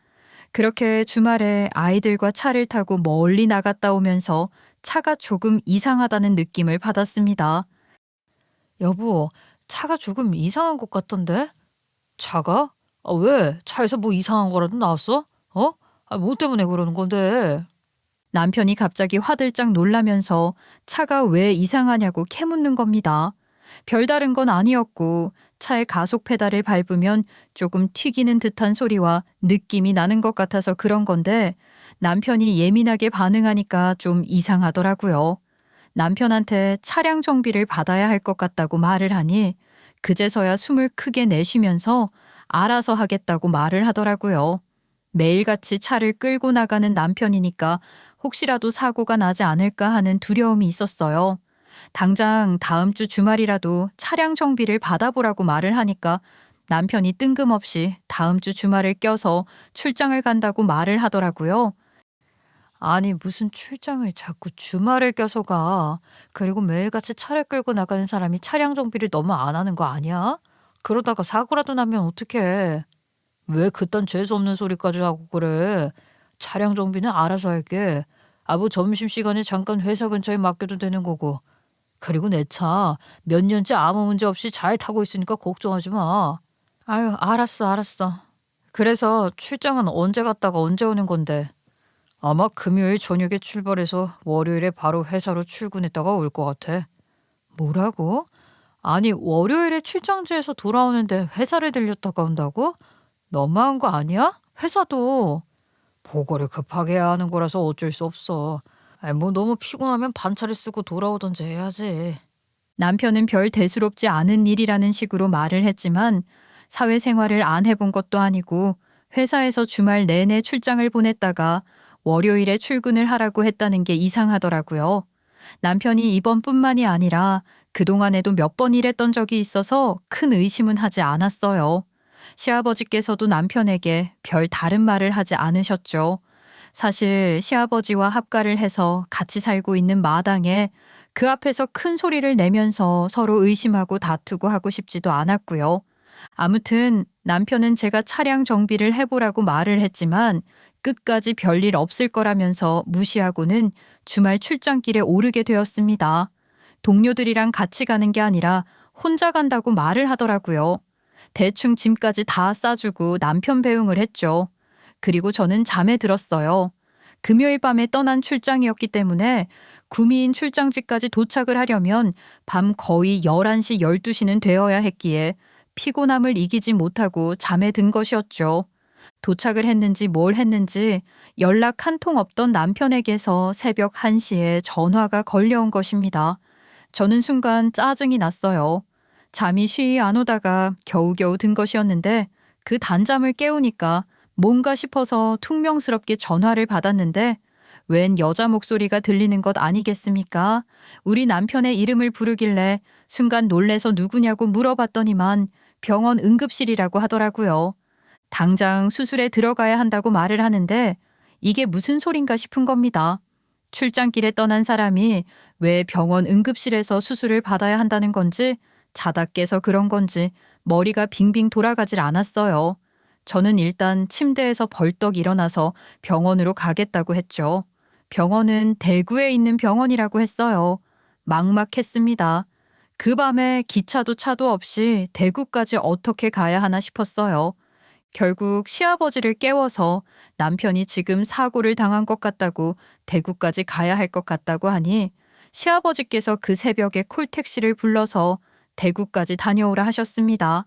그렇게 주말에 아이들과 차를 타고 멀리 나갔다 오면서 차가 조금 이상하다는 느낌을 받았습니다. 여보, 차가 조금 이상한 것 같던데? 차가? 왜? 차에서 뭐 이상한 거라도 나왔어? 뭐 때문에 그러는 건데? 남편이 갑자기 화들짝 놀라면서 차가 왜 이상하냐고 캐묻는 겁니다. 별다른 건 아니었고 차의 가속 페달을 밟으면 조금 튀기는 듯한 소리와 느낌이 나는 것 같아서 그런 건데 남편이 예민하게 반응하니까 좀 이상하더라고요. 남편한테 차량 정비를 받아야 할 것 같다고 말을 하니 그제서야 숨을 크게 내쉬면서 알아서 하겠다고 말을 하더라고요. 매일같이 차를 끌고 나가는 남편이니까 혹시라도 사고가 나지 않을까 하는 두려움이 있었어요. 당장 다음 주 주말이라도 차량 정비를 받아보라고 말을 하니까 남편이 뜬금없이 다음 주 주말을 껴서 출장을 간다고 말을 하더라고요. 아니, 무슨 출장을 자꾸 주말을 껴서 가. 그리고 매일같이 차를 끌고 나가는 사람이 차량 정비를 너무 안 하는 거 아니야? 그러다가 사고라도 나면 어떡해. 왜 그딴 재수없는 소리까지 하고 그래. 차량 정비는 알아서 할게. 뭐 점심시간에 잠깐 회사 근처에 맡겨도 되는 거고. 그리고 내 차 몇 년째 아무 문제 없이 잘 타고 있으니까 걱정하지 마. 아유, 알았어. 그래서 출장은 언제 갔다가 언제 오는 건데? 아마 금요일 저녁에 출발해서 월요일에 바로 회사로 출근했다가 올 것 같아. 뭐라고? 아니, 월요일에 출장지에서 돌아오는데 회사를 들렸다가 온다고? 너무한 거 아니야? 회사도 보고를 급하게 해야 하는 거라서 어쩔 수 없어. 뭐 너무 피곤하면 반차를 쓰고 돌아오던지 해야지. 남편은 별 대수롭지 않은 일이라는 식으로 말을 했지만 사회생활을 안 해본 것도 아니고 회사에서 주말 내내 출장을 보냈다가 월요일에 출근을 하라고 했다는 게 이상하더라고요. 남편이 이번뿐만이 아니라 그동안에도 몇 번 일했던 적이 있어서 큰 의심은 하지 않았어요. 시아버지께서도 남편에게 별 다른 말을 하지 않으셨죠. 사실 시아버지와 합가를 해서 같이 살고 있는 마당에 그 앞에서 큰 소리를 내면서 서로 의심하고 다투고 하고 싶지도 않았고요. 아무튼 남편은 제가 차량 정비를 해보라고 말을 했지만 끝까지 별일 없을 거라면서 무시하고는 주말 출장길에 오르게 되었습니다. 동료들이랑 같이 가는 게 아니라 혼자 간다고 말을 하더라고요. 대충 짐까지 다 싸주고 남편 배웅을 했죠. 그리고 저는 잠에 들었어요. 금요일 밤에 떠난 출장이었기 때문에 구미인 출장지까지 도착을 하려면 밤 거의 11시, 12시는 되어야 했기에 피곤함을 이기지 못하고 잠에 든 것이었죠. 도착을 했는지 뭘 했는지 연락 한 통 없던 남편에게서 새벽 1시에 전화가 걸려온 것입니다. 저는 순간 짜증이 났어요. 잠이 쉬이 안 오다가 겨우겨우 든 것이었는데 그 단잠을 깨우니까 뭔가 싶어서 퉁명스럽게 전화를 받았는데 웬 여자 목소리가 들리는 것 아니겠습니까? 우리 남편의 이름을 부르길래 순간 놀래서 누구냐고 물어봤더니만 병원 응급실이라고 하더라고요. 당장 수술에 들어가야 한다고 말을 하는데 이게 무슨 소린가 싶은 겁니다. 출장길에 떠난 사람이 왜 병원 응급실에서 수술을 받아야 한다는 건지 자다 깨서 그런 건지 머리가 빙빙 돌아가질 않았어요. 저는 일단 침대에서 벌떡 일어나서 병원으로 가겠다고 했죠. 병원은 대구에 있는 병원이라고 했어요. 막막했습니다. 그 밤에 기차도 차도 없이 대구까지 어떻게 가야 하나 싶었어요. 결국 시아버지를 깨워서 남편이 지금 사고를 당한 것 같다고 대구까지 가야 할 것 같다고 하니 시아버지께서 그 새벽에 콜택시를 불러서 대구까지 다녀오라 하셨습니다.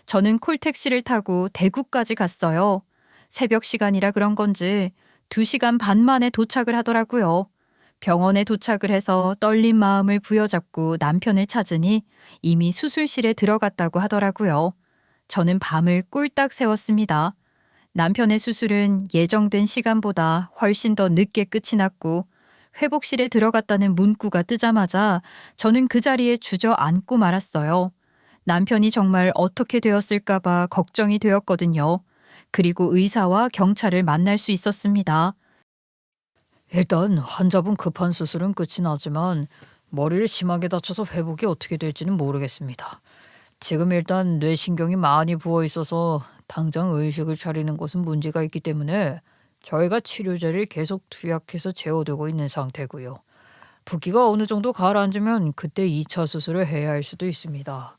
저는 콜택시를 타고 대구까지 갔어요. 새벽 시간이라 그런 건지 2시간 반 만에 도착을 하더라고요. 병원에 도착을 해서 떨린 마음을 부여잡고 남편을 찾으니 이미 수술실에 들어갔다고 하더라고요. 저는 밤을 꿀딱 새웠습니다. 남편의 수술은 예정된 시간보다 훨씬 더 늦게 끝이 났고 회복실에 들어갔다는 문구가 뜨자마자 저는 그 자리에 주저앉고 말았어요. 남편이 정말 어떻게 되었을까봐 걱정이 되었거든요. 그리고 의사와 경찰을 만날 수 있었습니다. 일단 환자분 급한 수술은 끝이 나지만 머리를 심하게 다쳐서 회복이 어떻게 될지는 모르겠습니다. 지금 일단 뇌신경이 많이 부어 있어서 당장 의식을 차리는 것은 문제가 있기 때문에 저희가 치료제를 계속 투약해서 재워두고 있는 상태고요. 붓기가 어느 정도 가라앉으면 그때 2차 수술을 해야 할 수도 있습니다.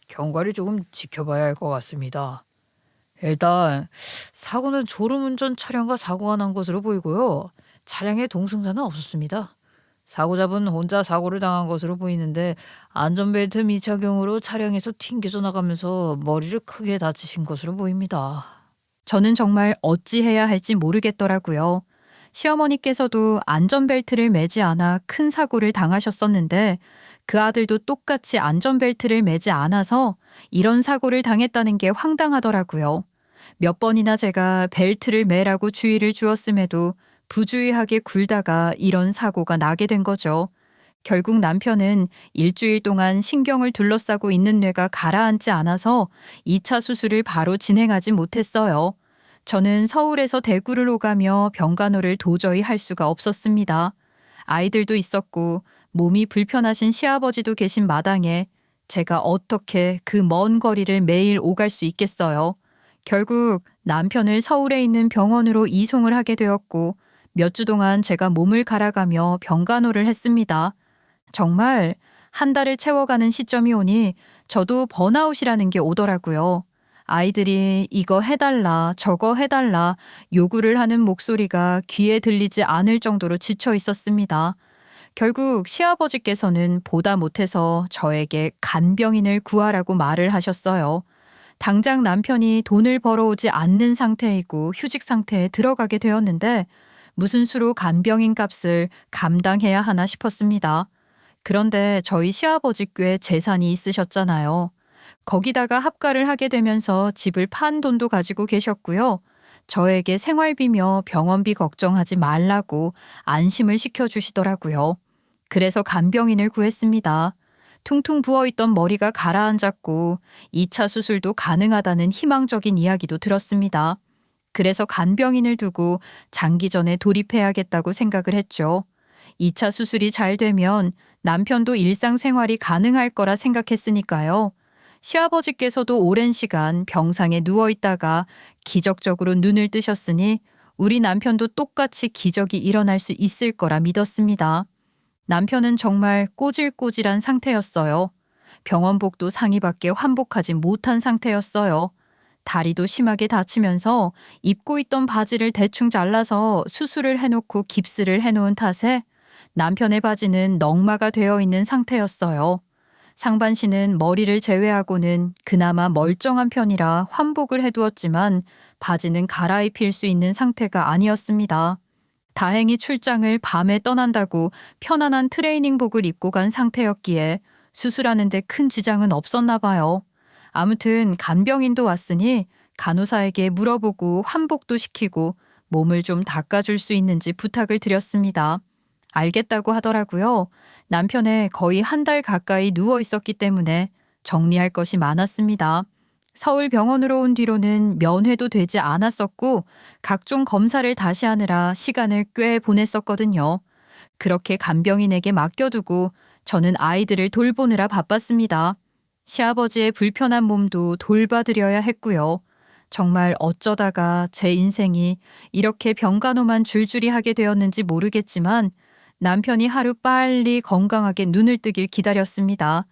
경과를 조금 지켜봐야 할 것 같습니다. 일단 사고는 졸음운전 차량과 사고가 난 것으로 보이고요. 차량에 동승자는 없었습니다. 사고자분 혼자 사고를 당한 것으로 보이는데 안전벨트 미착용으로 차량에서 튕겨져 나가면서 머리를 크게 다치신 것으로 보입니다. 저는 정말 어찌해야 할지 모르겠더라고요. 시어머니께서도 안전벨트를 매지 않아 큰 사고를 당하셨었는데 그 아들도 똑같이 안전벨트를 매지 않아서 이런 사고를 당했다는 게 황당하더라고요. 몇 번이나 제가 벨트를 매라고 주의를 주었음에도 부주의하게 굴다가 이런 사고가 나게 된 거죠. 결국 남편은 일주일 동안 신경을 둘러싸고 있는 뇌가 가라앉지 않아서 2차 수술을 바로 진행하지 못했어요. 저는 서울에서 대구를 오가며 병간호를 도저히 할 수가 없었습니다. 아이들도 있었고 몸이 불편하신 시아버지도 계신 마당에 제가 어떻게 그 먼 거리를 매일 오갈 수 있겠어요. 결국 남편을 서울에 있는 병원으로 이송을 하게 되었고 몇 주 동안 제가 몸을 갈아가며 병간호를 했습니다. 정말 한 달을 채워가는 시점이 오니 저도 번아웃이라는 게 오더라고요. 아이들이 이거 해달라, 저거 해달라 요구를 하는 목소리가 귀에 들리지 않을 정도로 지쳐 있었습니다. 결국 시아버지께서는 보다 못해서 저에게 간병인을 구하라고 말을 하셨어요. 당장 남편이 돈을 벌어오지 않는 상태이고 휴직 상태에 들어가게 되었는데 무슨 수로 간병인 값을 감당해야 하나 싶었습니다. 그런데 저희 시아버지 꽤 재산이 있으셨잖아요. 거기다가 합가를 하게 되면서 집을 판 돈도 가지고 계셨고요. 저에게 생활비며 병원비 걱정하지 말라고 안심을 시켜주시더라고요. 그래서 간병인을 구했습니다. 퉁퉁 부어있던 머리가 가라앉았고 2차 수술도 가능하다는 희망적인 이야기도 들었습니다. 그래서 간병인을 두고 장기전에 돌입해야겠다고 생각을 했죠. 2차 수술이 잘 되면 남편도 일상생활이 가능할 거라 생각했으니까요. 시아버지께서도 오랜 시간 병상에 누워있다가 기적적으로 눈을 뜨셨으니 우리 남편도 똑같이 기적이 일어날 수 있을 거라 믿었습니다. 남편은 정말 꼬질꼬질한 상태였어요. 병원복도 상의밖에 환복하지 못한 상태였어요. 다리도 심하게 다치면서 입고 있던 바지를 대충 잘라서 수술을 해놓고 깁스를 해놓은 탓에 남편의 바지는 넝마가 되어 있는 상태였어요. 상반신은 머리를 제외하고는 그나마 멀쩡한 편이라 환복을 해두었지만 바지는 갈아입힐 수 있는 상태가 아니었습니다. 다행히 출장을 밤에 떠난다고 편안한 트레이닝복을 입고 간 상태였기에 수술하는데 큰 지장은 없었나 봐요. 아무튼 간병인도 왔으니 간호사에게 물어보고 환복도 시키고 몸을 좀 닦아줄 수 있는지 부탁을 드렸습니다. 알겠다고 하더라고요. 남편에 거의 한 달 가까이 누워 있었기 때문에 정리할 것이 많았습니다. 서울 병원으로 온 뒤로는 면회도 되지 않았었고 각종 검사를 다시 하느라 시간을 꽤 보냈었거든요. 그렇게 간병인에게 맡겨두고 저는 아이들을 돌보느라 바빴습니다. 시아버지의 불편한 몸도 돌봐드려야 했고요. 정말 어쩌다가 제 인생이 이렇게 병간호만 줄줄이 하게 되었는지 모르겠지만 남편이 하루 빨리 건강하게 눈을 뜨길 기다렸습니다.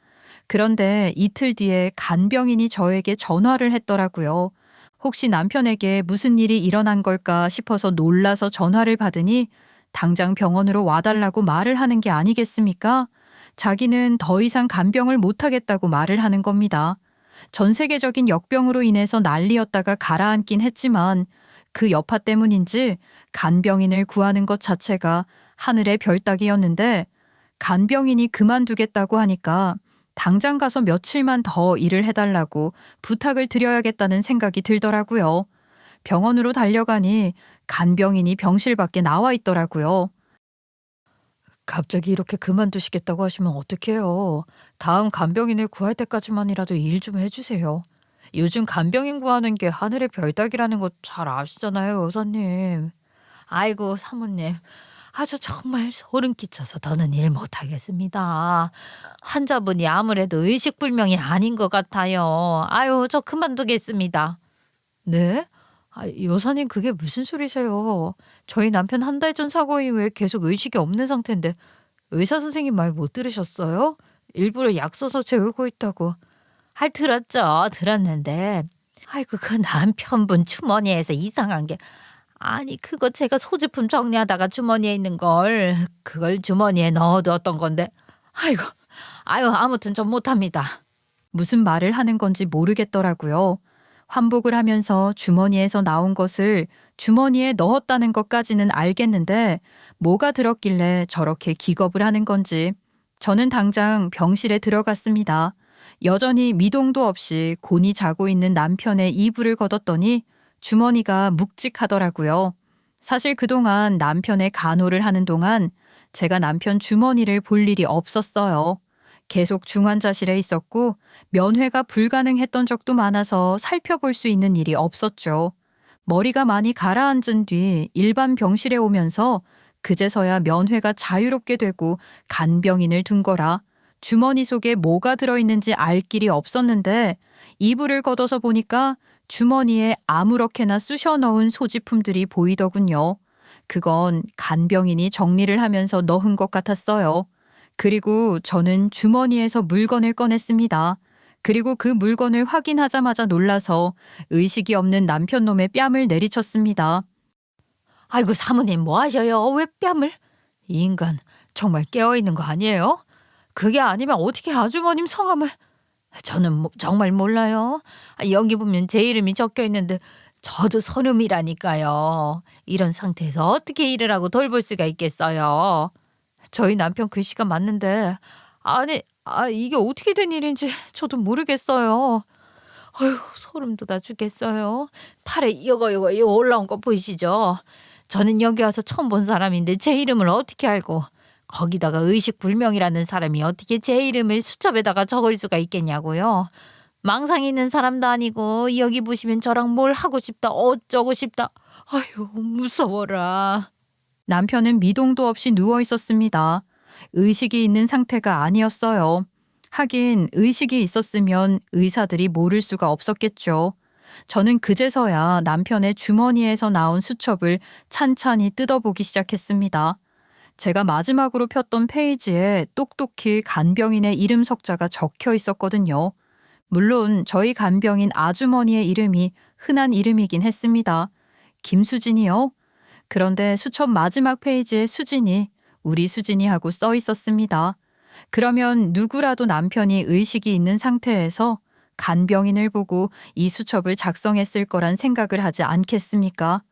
그런데 이틀 뒤에 간병인이 저에게 전화를 했더라고요. 혹시 남편에게 무슨 일이 일어난 걸까 싶어서 놀라서 전화를 받으니 당장 병원으로 와달라고 말을 하는 게 아니겠습니까? 자기는 더 이상 간병을 못하겠다고 말을 하는 겁니다. 전 세계적인 역병으로 인해서 난리였다가 가라앉긴 했지만 그 여파 때문인지 간병인을 구하는 것 자체가 하늘의 별 따기였는데 간병인이 그만두겠다고 하니까 당장 가서 며칠만 더 일을 해달라고 부탁을 드려야겠다는 생각이 들더라고요. 병원으로 달려가니 간병인이 병실 밖에 나와 있더라고요. 갑자기 이렇게 그만두시겠다고 하시면 어떡해요. 다음 간병인을 구할 때까지만이라도 일 좀 해주세요. 요즘 간병인 구하는 게 하늘의 별 따기라는 거 잘 아시잖아요, 여사님. 아이고, 사모님. 저 정말 소름 끼쳐서 더는 일 못하겠습니다. 환자분이 아무래도 의식불명이 아닌 것 같아요. 아유, 저 그만두겠습니다. 네? 여사님, 그게 무슨 소리세요? 저희 남편 한 달 전 사고 이후에 계속 의식이 없는 상태인데 의사 선생님 말 못 들으셨어요? 일부러 약 써서 재우고 있다고. 들었죠. 들었는데. 아이고, 그 남편분 주머니에서 이상한 게. 아니, 그거 제가 소지품 정리하다가 주머니에 있는 걸 그걸 주머니에 넣어두었던 건데. 아유, 아무튼 전 못합니다. 무슨 말을 하는 건지 모르겠더라고요. 환복을 하면서 주머니에서 나온 것을 주머니에 넣었다는 것까지는 알겠는데 뭐가 들었길래 저렇게 기겁을 하는 건지. 저는 당장 병실에 들어갔습니다. 여전히 미동도 없이 곤히 자고 있는 남편의 이불을 걷었더니 주머니가 묵직하더라고요. 사실 그동안 남편의 간호를 하는 동안 제가 남편 주머니를 볼 일이 없었어요. 계속 중환자실에 있었고 면회가 불가능했던 적도 많아서 살펴볼 수 있는 일이 없었죠. 머리가 많이 가라앉은 뒤 일반 병실에 오면서 그제서야 면회가 자유롭게 되고 간병인을 둔 거라 주머니 속에 뭐가 들어있는지 알 길이 없었는데 이불을 걷어서 보니까 주머니에 아무렇게나 쑤셔 넣은 소지품들이 보이더군요. 그건 간병인이 정리를 하면서 넣은 것 같았어요. 그리고 저는 주머니에서 물건을 꺼냈습니다. 그리고 그 물건을 확인하자마자 놀라서 의식이 없는 남편놈의 뺨을 내리쳤습니다. 아이고, 사모님 뭐 하셔요? 왜 뺨을? 이 인간 정말 깨어있는 거 아니에요? 그게 아니면 어떻게 아주머님 성함을. 저는 정말 몰라요. 여기 보면 제 이름이 적혀 있는데 저도 선음이라니까요. 이런 상태에서 어떻게 일을 하고 돌볼 수가 있겠어요. 저희 남편 글씨가 맞는데 아니 이게 어떻게 된 일인지 저도 모르겠어요. 아휴, 소름 돋아 죽겠어요. 팔에 이거 올라온 거 보이시죠? 저는 여기 와서 처음 본 사람인데 제 이름을 어떻게 알고, 거기다가 의식불명이라는 사람이 어떻게 제 이름을 수첩에다가 적을 수가 있겠냐고요. 망상 있는 사람도 아니고 여기 보시면 저랑 뭘 하고 싶다 어쩌고 싶다. 아유, 무서워라. 남편은 미동도 없이 누워 있었습니다. 의식이 있는 상태가 아니었어요. 하긴 의식이 있었으면 의사들이 모를 수가 없었겠죠. 저는 그제서야 남편의 주머니에서 나온 수첩을 찬찬히 뜯어보기 시작했습니다. 제가 마지막으로 폈던 페이지에 똑똑히 간병인의 이름 석자가 적혀 있었거든요. 물론 저희 간병인 아주머니의 이름이 흔한 이름이긴 했습니다. 김수진이요? 그런데 수첩 마지막 페이지에 수진이 우리 수진이 하고 써 있었습니다. 그러면 누구라도 남편이 의식이 있는 상태에서 간병인을 보고 이 수첩을 작성했을 거란 생각을 하지 않겠습니까?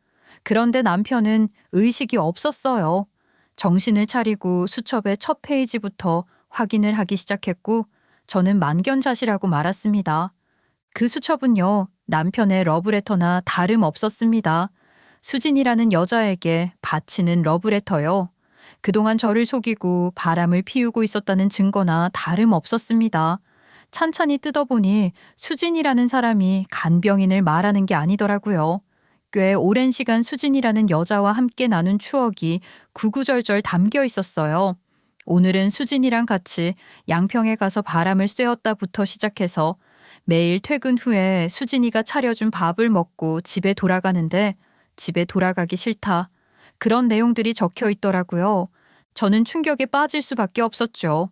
그런데 남편은 의식이 없었어요. 정신을 차리고 수첩의 첫 페이지부터 확인을 하기 시작했고 저는 만견자시라고 말았습니다. 그 수첩은요, 남편의 러브레터나 다름없었습니다. 수진이라는 여자에게 바치는 러브레터요. 그동안 저를 속이고 바람을 피우고 있었다는 증거나 다름없었습니다. 찬찬히 뜯어보니 수진이라는 사람이 간병인을 말하는 게 아니더라고요. 꽤 오랜 시간 수진이라는 여자와 함께 나눈 추억이 구구절절 담겨 있었어요. 오늘은 수진이랑 같이 양평에 가서 바람을 쐬었다부터 시작해서 매일 퇴근 후에 수진이가 차려준 밥을 먹고 집에 돌아가는데 집에 돌아가기 싫다. 그런 내용들이 적혀 있더라고요. 저는 충격에 빠질 수밖에 없었죠.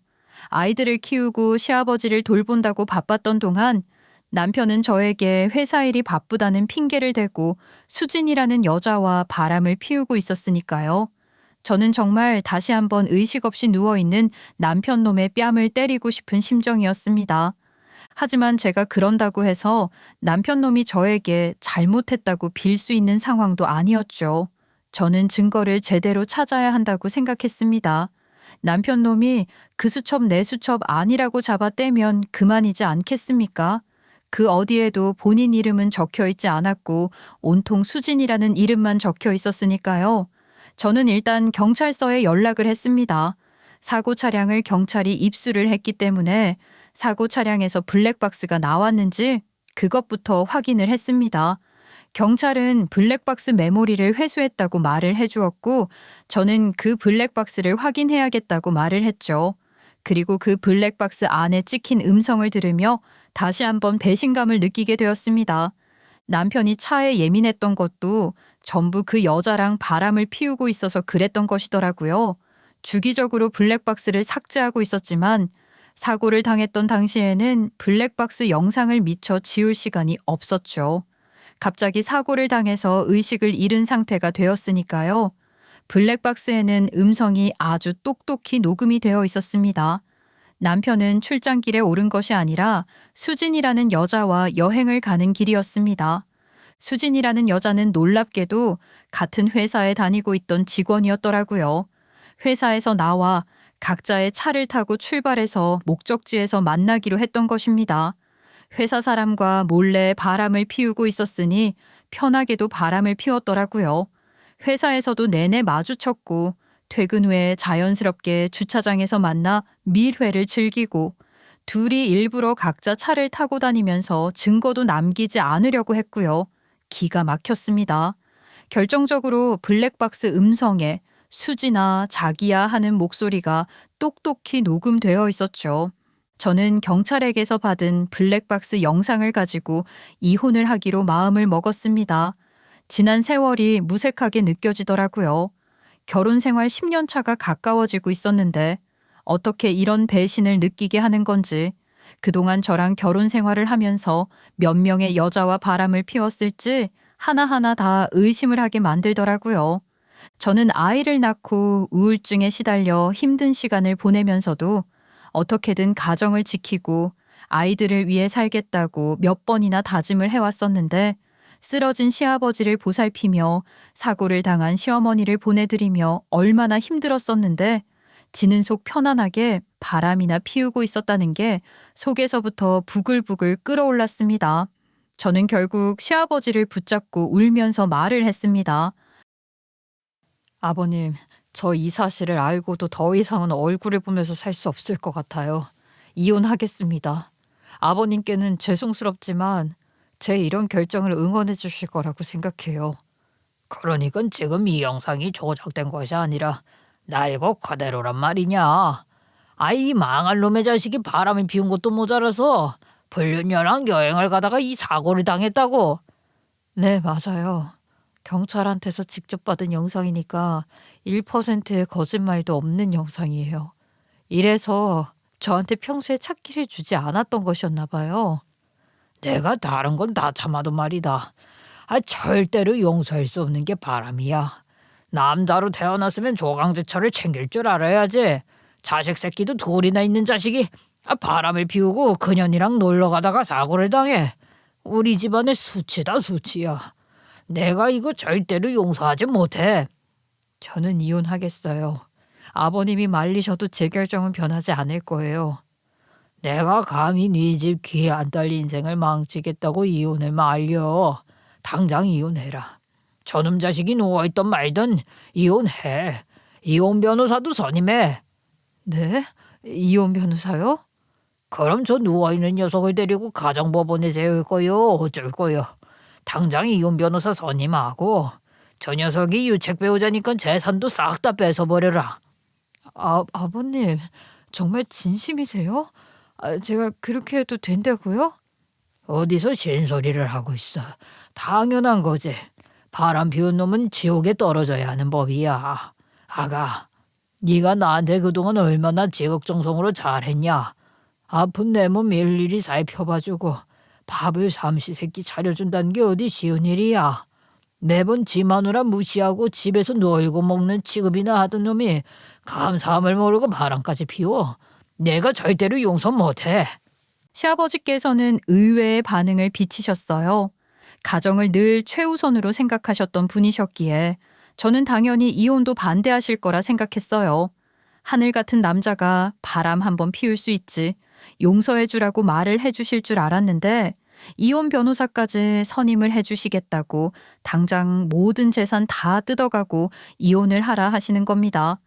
아이들을 키우고 시아버지를 돌본다고 바빴던 동안 남편은 저에게 회사 일이 바쁘다는 핑계를 대고 수진이라는 여자와 바람을 피우고 있었으니까요. 저는 정말 다시 한번 의식 없이 누워있는 남편 놈의 뺨을 때리고 싶은 심정이었습니다. 하지만 제가 그런다고 해서 남편 놈이 저에게 잘못했다고 빌 수 있는 상황도 아니었죠. 저는 증거를 제대로 찾아야 한다고 생각했습니다. 남편 놈이 그 수첩 내 수첩 아니라고 잡아떼면 그만이지 않겠습니까? 그 어디에도 본인 이름은 적혀 있지 않았고 온통 수진이라는 이름만 적혀 있었으니까요. 저는 일단 경찰서에 연락을 했습니다. 사고 차량을 경찰이 입수를 했기 때문에 사고 차량에서 블랙박스가 나왔는지 그것부터 확인을 했습니다. 경찰은 블랙박스 메모리를 회수했다고 말을 해주었고 저는 그 블랙박스를 확인해야겠다고 말을 했죠. 그리고 그 블랙박스 안에 찍힌 음성을 들으며 다시 한번 배신감을 느끼게 되었습니다. 남편이 차에 예민했던 것도 전부 그 여자랑 바람을 피우고 있어서 그랬던 것이더라고요. 주기적으로 블랙박스를 삭제하고 있었지만 사고를 당했던 당시에는 블랙박스 영상을 미처 지울 시간이 없었죠. 갑자기 사고를 당해서 의식을 잃은 상태가 되었으니까요. 블랙박스에는 음성이 아주 똑똑히 녹음이 되어 있었습니다. 남편은 출장길에 오른 것이 아니라 수진이라는 여자와 여행을 가는 길이었습니다. 수진이라는 여자는 놀랍게도 같은 회사에 다니고 있던 직원이었더라고요. 회사에서 나와 각자의 차를 타고 출발해서 목적지에서 만나기로 했던 것입니다. 회사 사람과 몰래 바람을 피우고 있었으니 편하게도 바람을 피웠더라고요. 회사에서도 내내 마주쳤고 퇴근 후에 자연스럽게 주차장에서 만나 밀회를 즐기고 둘이 일부러 각자 차를 타고 다니면서 증거도 남기지 않으려고 했고요. 기가 막혔습니다. 결정적으로 블랙박스 음성에 수지나 자기야 하는 목소리가 똑똑히 녹음되어 있었죠. 저는 경찰에게서 받은 블랙박스 영상을 가지고 이혼을 하기로 마음을 먹었습니다. 지난 세월이 무색하게 느껴지더라고요. 결혼 생활 10년 차가 가까워지고 있었는데 어떻게 이런 배신을 느끼게 하는 건지, 그동안 저랑 결혼 생활을 하면서 몇 명의 여자와 바람을 피웠을지 하나하나 다 의심을 하게 만들더라고요. 저는 아이를 낳고 우울증에 시달려 힘든 시간을 보내면서도 어떻게든 가정을 지키고 아이들을 위해 살겠다고 몇 번이나 다짐을 해왔었는데 쓰러진 시아버지를 보살피며 사고를 당한 시어머니를 보내드리며 얼마나 힘들었었는데 지는 속 편안하게 바람이나 피우고 있었다는 게 속에서부터 부글부글 끓어올랐습니다. 저는 결국 시아버지를 붙잡고 울면서 말을 했습니다. 아버님, 저 이 사실을 알고도 더 이상은 얼굴을 보면서 살 수 없을 것 같아요. 이혼하겠습니다. 아버님께는 죄송스럽지만 제 이런 결정을 응원해 주실 거라고 생각해요. 그러니까 지금 이 영상이 조작된 것이 아니라 날고 그대로란 말이냐. 아이 망할 놈의 자식이 바람을 피운 것도 모자라서 불륜녀랑 여행을 가다가 이 사고를 당했다고. 네, 맞아요. 경찰한테서 직접 받은 영상이니까 1%의 거짓말도 없는 영상이에요. 이래서 저한테 평소에 찾기를 주지 않았던 것이었나 봐요. 내가 다른 건 다 참아도 말이다. 절대로 용서할 수 없는 게 바람이야. 남자로 태어났으면 조강지처를 챙길 줄 알아야지. 자식 새끼도 둘이나 있는 자식이 바람을 피우고 그년이랑 놀러 가다가 사고를 당해. 우리 집안의 수치다 수치야. 내가 이거 절대로 용서하지 못해. 저는 이혼하겠어요. 아버님이 말리셔도 제 결정은 변하지 않을 거예요. 내가 감히 네 집 귀한 딸 인생을 망치겠다고 이혼을 말려. 당장 이혼해라. 저놈 자식이 누워있던 말든 이혼해. 이혼 변호사도 선임해. 네? 이혼 변호사요? 그럼 저 누워있는 녀석을 데리고 가정법원에 세울 거요 어쩔 거요. 당장 이혼 변호사 선임하고 저 녀석이 유책 배우자니까 재산도 싹 다 뺏어버려라. 아버님, 정말 진심이세요? 제가 그렇게 해도 된다고요? 어디서 신소리를 하고 있어. 당연한 거지. 바람 피운 놈은 지옥에 떨어져야 하는 법이야. 아가, 네가 나한테 그동안 얼마나 지극정성으로 잘했냐. 아픈 내 몸 일일이 살펴봐주고 밥을 삼시세끼 차려준다는 게 어디 쉬운 일이야. 매번 지 마누라 무시하고 집에서 놀고 먹는 취급이나 하던 놈이 감사함을 모르고 바람까지 피워. 내가 절대로 용서 못해. 시아버지께서는 의외의 반응을 비치셨어요. 가정을 늘 최우선으로 생각하셨던 분이셨기에 저는 당연히 이혼도 반대하실 거라 생각했어요. 하늘 같은 남자가 바람 한번 피울 수 있지. 용서해 주라고 말을 해 주실 줄 알았는데 이혼 변호사까지 선임을 해 주시겠다고 당장 모든 재산 다 뜯어가고 이혼을 하라 하시는 겁니다.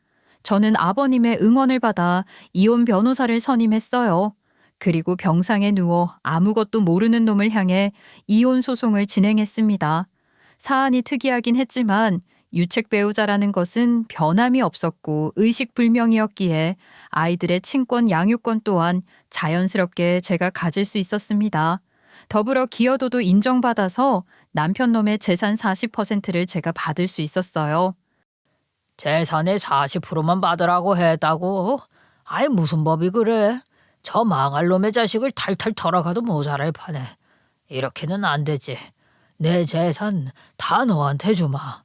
저는 아버님의 응원을 받아 이혼 변호사를 선임했어요. 그리고 병상에 누워 아무것도 모르는 놈을 향해 이혼 소송을 진행했습니다. 사안이 특이하긴 했지만 유책 배우자라는 것은 변함이 없었고 의식불명이었기에 아이들의 친권 양육권 또한 자연스럽게 제가 가질 수 있었습니다. 더불어 기여도도 인정받아서 남편 놈의 재산 40%를 제가 받을 수 있었어요. 재산의 40%만 받으라고 했다고? 아이 무슨 법이 그래? 저 망할 놈의 자식을 탈탈 털어가도 모자랄 판에. 이렇게는 안 되지. 내 재산 다 너한테 주마.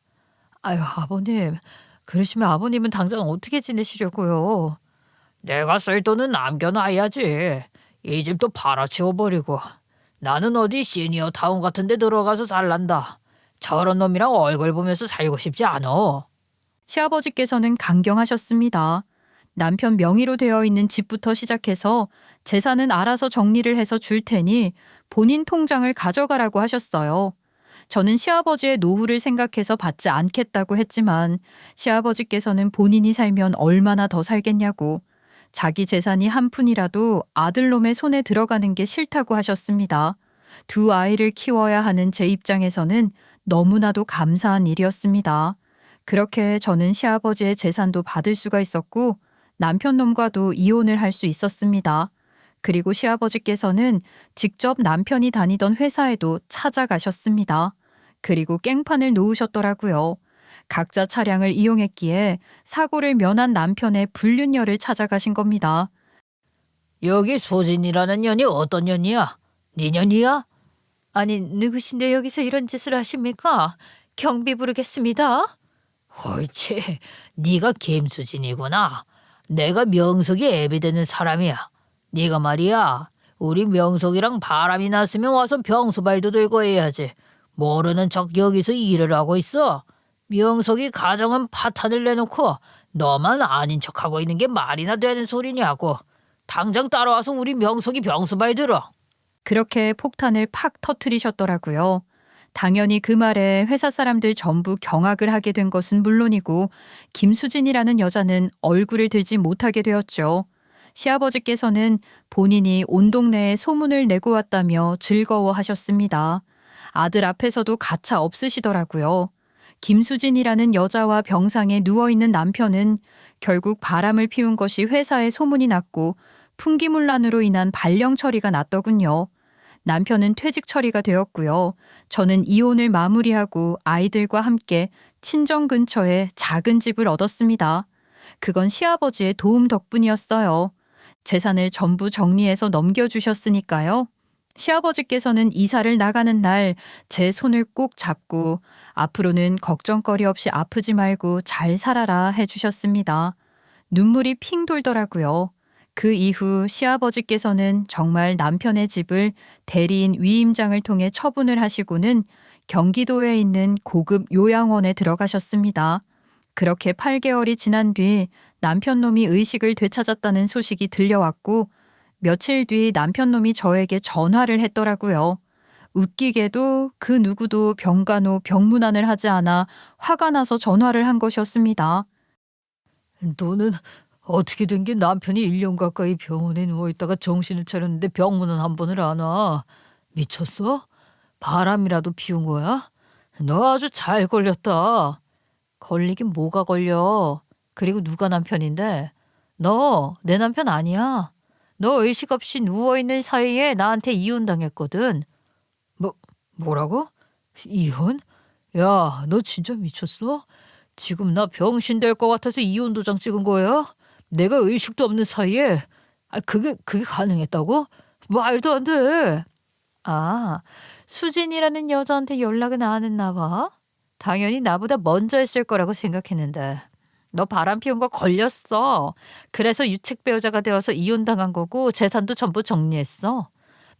아유, 아버님. 그러시면 아버님은 당장 어떻게 지내시려고요? 내가 쓸 돈은 남겨놔야지. 이 집도 팔아치워버리고. 나는 어디 시니어 타운 같은 데 들어가서 살란다. 저런 놈이랑 얼굴 보면서 살고 싶지 않어. 시아버지께서는 강경하셨습니다. 남편 명의로 되어 있는 집부터 시작해서 재산은 알아서 정리를 해서 줄 테니 본인 통장을 가져가라고 하셨어요. 저는 시아버지의 노후를 생각해서 받지 않겠다고 했지만 시아버지께서는 본인이 살면 얼마나 더 살겠냐고 자기 재산이 한 푼이라도 아들놈의 손에 들어가는 게 싫다고 하셨습니다. 두 아이를 키워야 하는 제 입장에서는 너무나도 감사한 일이었습니다. 그렇게 저는 시아버지의 재산도 받을 수가 있었고 남편놈과도 이혼을 할 수 있었습니다. 그리고 시아버지께서는 직접 남편이 다니던 회사에도 찾아가셨습니다. 그리고 깽판을 놓으셨더라고요. 각자 차량을 이용했기에 사고를 면한 남편의 불륜녀를 찾아가신 겁니다. 여기 수진이라는 년이 어떤 년이야? 네 년이야? 아니, 누구신데 여기서 이런 짓을 하십니까? 경비 부르겠습니다. 옳지. 네가 김수진이구나. 내가 명석이 애비되는 사람이야. 네가 말이야. 우리 명석이랑 바람이 났으면 와서 병수발도 들고 해야지. 모르는 척 여기서 일을 하고 있어. 명석이 가정은 파탄을 내놓고 너만 아닌 척하고 있는 게 말이나 되는 소리냐고. 당장 따라와서 우리 명석이 병수발 들어. 그렇게 폭탄을 팍 터뜨리셨더라고요. 당연히 그 말에 회사 사람들 전부 경악을 하게 된 것은 물론이고 김수진이라는 여자는 얼굴을 들지 못하게 되었죠. 시아버지께서는 본인이 온 동네에 소문을 내고 왔다며 즐거워하셨습니다. 아들 앞에서도 가차 없으시더라고요. 김수진이라는 여자와 병상에 누워있는 남편은 결국 바람을 피운 것이 회사에 소문이 났고 풍기문란으로 인한 발령 처리가 났더군요. 남편은 퇴직 처리가 되었고요. 저는 이혼을 마무리하고 아이들과 함께 친정 근처에 작은 집을 얻었습니다. 그건 시아버지의 도움 덕분이었어요. 재산을 전부 정리해서 넘겨주셨으니까요. 시아버지께서는 이사를 나가는 날 제 손을 꼭 잡고 앞으로는 걱정거리 없이 아프지 말고 잘 살아라 해주셨습니다. 눈물이 핑 돌더라고요. 그 이후 시아버지께서는 정말 남편의 집을 대리인 위임장을 통해 처분을 하시고는 경기도에 있는 고급 요양원에 들어가셨습니다. 그렇게 8개월이 지난 뒤 남편놈이 의식을 되찾았다는 소식이 들려왔고 며칠 뒤 남편놈이 저에게 전화를 했더라고요. 웃기게도 그 누구도 병간호 병문안을 하지 않아 화가 나서 전화를 한 것이었습니다. 너는 어떻게 된 게 남편이 1년 가까이 병원에 누워있다가 정신을 차렸는데 병문안 한 번을 안 와. 미쳤어? 바람이라도 피운 거야? 너 아주 잘 걸렸다. 걸리긴 뭐가 걸려. 그리고 누가 남편인데? 너 내 남편 아니야. 너 의식 없이 누워있는 사이에 나한테 이혼당했거든. 뭐라고? 이혼? 야, 너 진짜 미쳤어? 지금 나 병신 될 것 같아서 이혼 도장 찍은 거야? 내가 의식도 없는 사이에? 그게 가능했다고? 말도 안 돼. 아, 수진이라는 여자한테 연락은 안 했나 봐. 당연히 나보다 먼저 했을 거라고 생각했는데 너 바람 피운 거 걸렸어. 그래서 유책 배우자가 되어서 이혼당한 거고 재산도 전부 정리했어.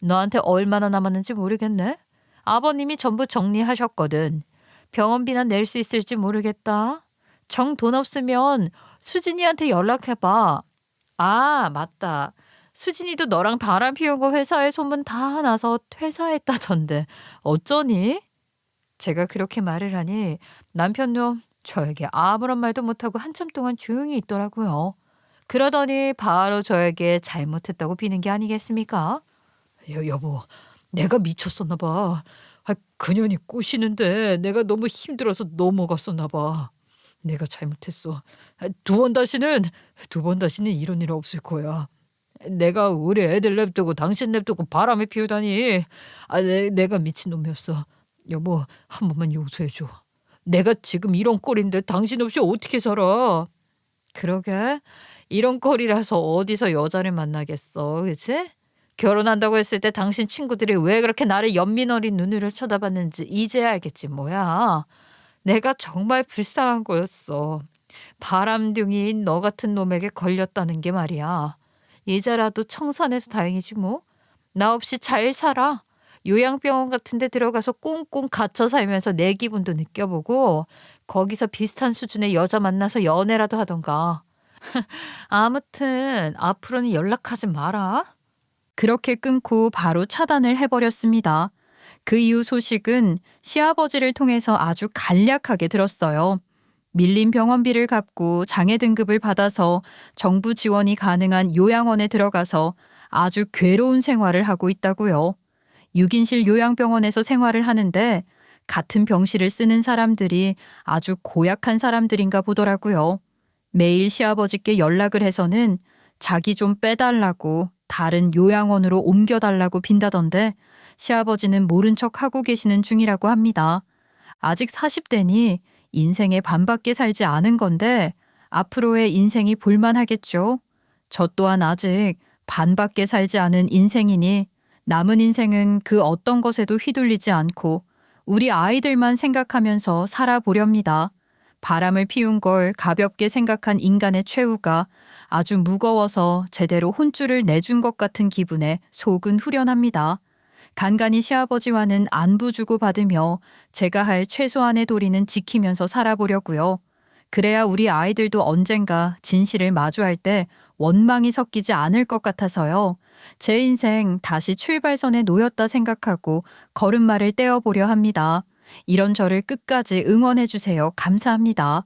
너한테 얼마나 남았는지 모르겠네. 아버님이 전부 정리하셨거든. 병원비나 낼 수 있을지 모르겠다. 정 돈 없으면 수진이한테 연락해봐. 아, 맞다. 수진이도 너랑 바람 피운 거 회사에 소문 다 나서 퇴사했다던데 어쩌니? 제가 그렇게 말을 하니 남편도 저에게 아무런 말도 못하고 한참 동안 조용히 있더라고요. 그러더니 바로 저에게 잘못했다고 비는 게 아니겠습니까? 여보, 내가 미쳤었나 봐. 그년이 꼬시는데 내가 너무 힘들어서 넘어갔었나 봐. 내가 잘못했어. 두 번 다시는 이런 일 없을 거야. 내가 우리 애들 냅두고 당신 냅두고 바람에 피우다니. 내가 미친놈이었어. 여보, 한 번만 용서해줘. 내가 지금 이런 꼴인데 당신 없이 어떻게 살아? 그러게. 이런 꼴이라서 어디서 여자를 만나겠어. 그치? 결혼한다고 했을 때 당신 친구들이 왜 그렇게 나를 연민 어린 눈으로 쳐다봤는지 이제야 알겠지 뭐야. 내가 정말 불쌍한 거였어. 바람둥이인 너 같은 놈에게 걸렸다는 게 말이야. 이제라도 청산해서 다행이지 뭐. 나 없이 잘 살아. 요양병원 같은 데 들어가서 꽁꽁 갇혀 살면서 내 기분도 느껴보고 거기서 비슷한 수준의 여자 만나서 연애라도 하던가. 아무튼 앞으로는 연락하지 마라. 그렇게 끊고 바로 차단을 해버렸습니다. 그 이후 소식은 시아버지를 통해서 아주 간략하게 들었어요. 밀린 병원비를 갚고 장애 등급을 받아서 정부 지원이 가능한 요양원에 들어가서 아주 괴로운 생활을 하고 있다고요. 6인실 요양병원에서 생활을 하는데 같은 병실을 쓰는 사람들이 아주 고약한 사람들인가 보더라고요. 매일 시아버지께 연락을 해서는 자기 좀 빼달라고 다른 요양원으로 옮겨달라고 빈다던데 시아버지는 모른 척 하고 계시는 중이라고 합니다. 아직 40대니 인생의 반밖에 살지 않은 건데 앞으로의 인생이 볼만하겠죠. 저 또한 아직 반밖에 살지 않은 인생이니 남은 인생은 그 어떤 것에도 휘둘리지 않고 우리 아이들만 생각하면서 살아보렵니다. 바람을 피운 걸 가볍게 생각한 인간의 최후가 아주 무거워서 제대로 혼쭐을 내준 것 같은 기분에 속은 후련합니다. 간간히 시아버지와는 안부 주고받으며 제가 할 최소한의 도리는 지키면서 살아보려고요. 그래야 우리 아이들도 언젠가 진실을 마주할 때 원망이 섞이지 않을 것 같아서요. 제 인생 다시 출발선에 놓였다 생각하고 걸음마를 떼어보려 합니다. 이런 저를 끝까지 응원해 주세요. 감사합니다.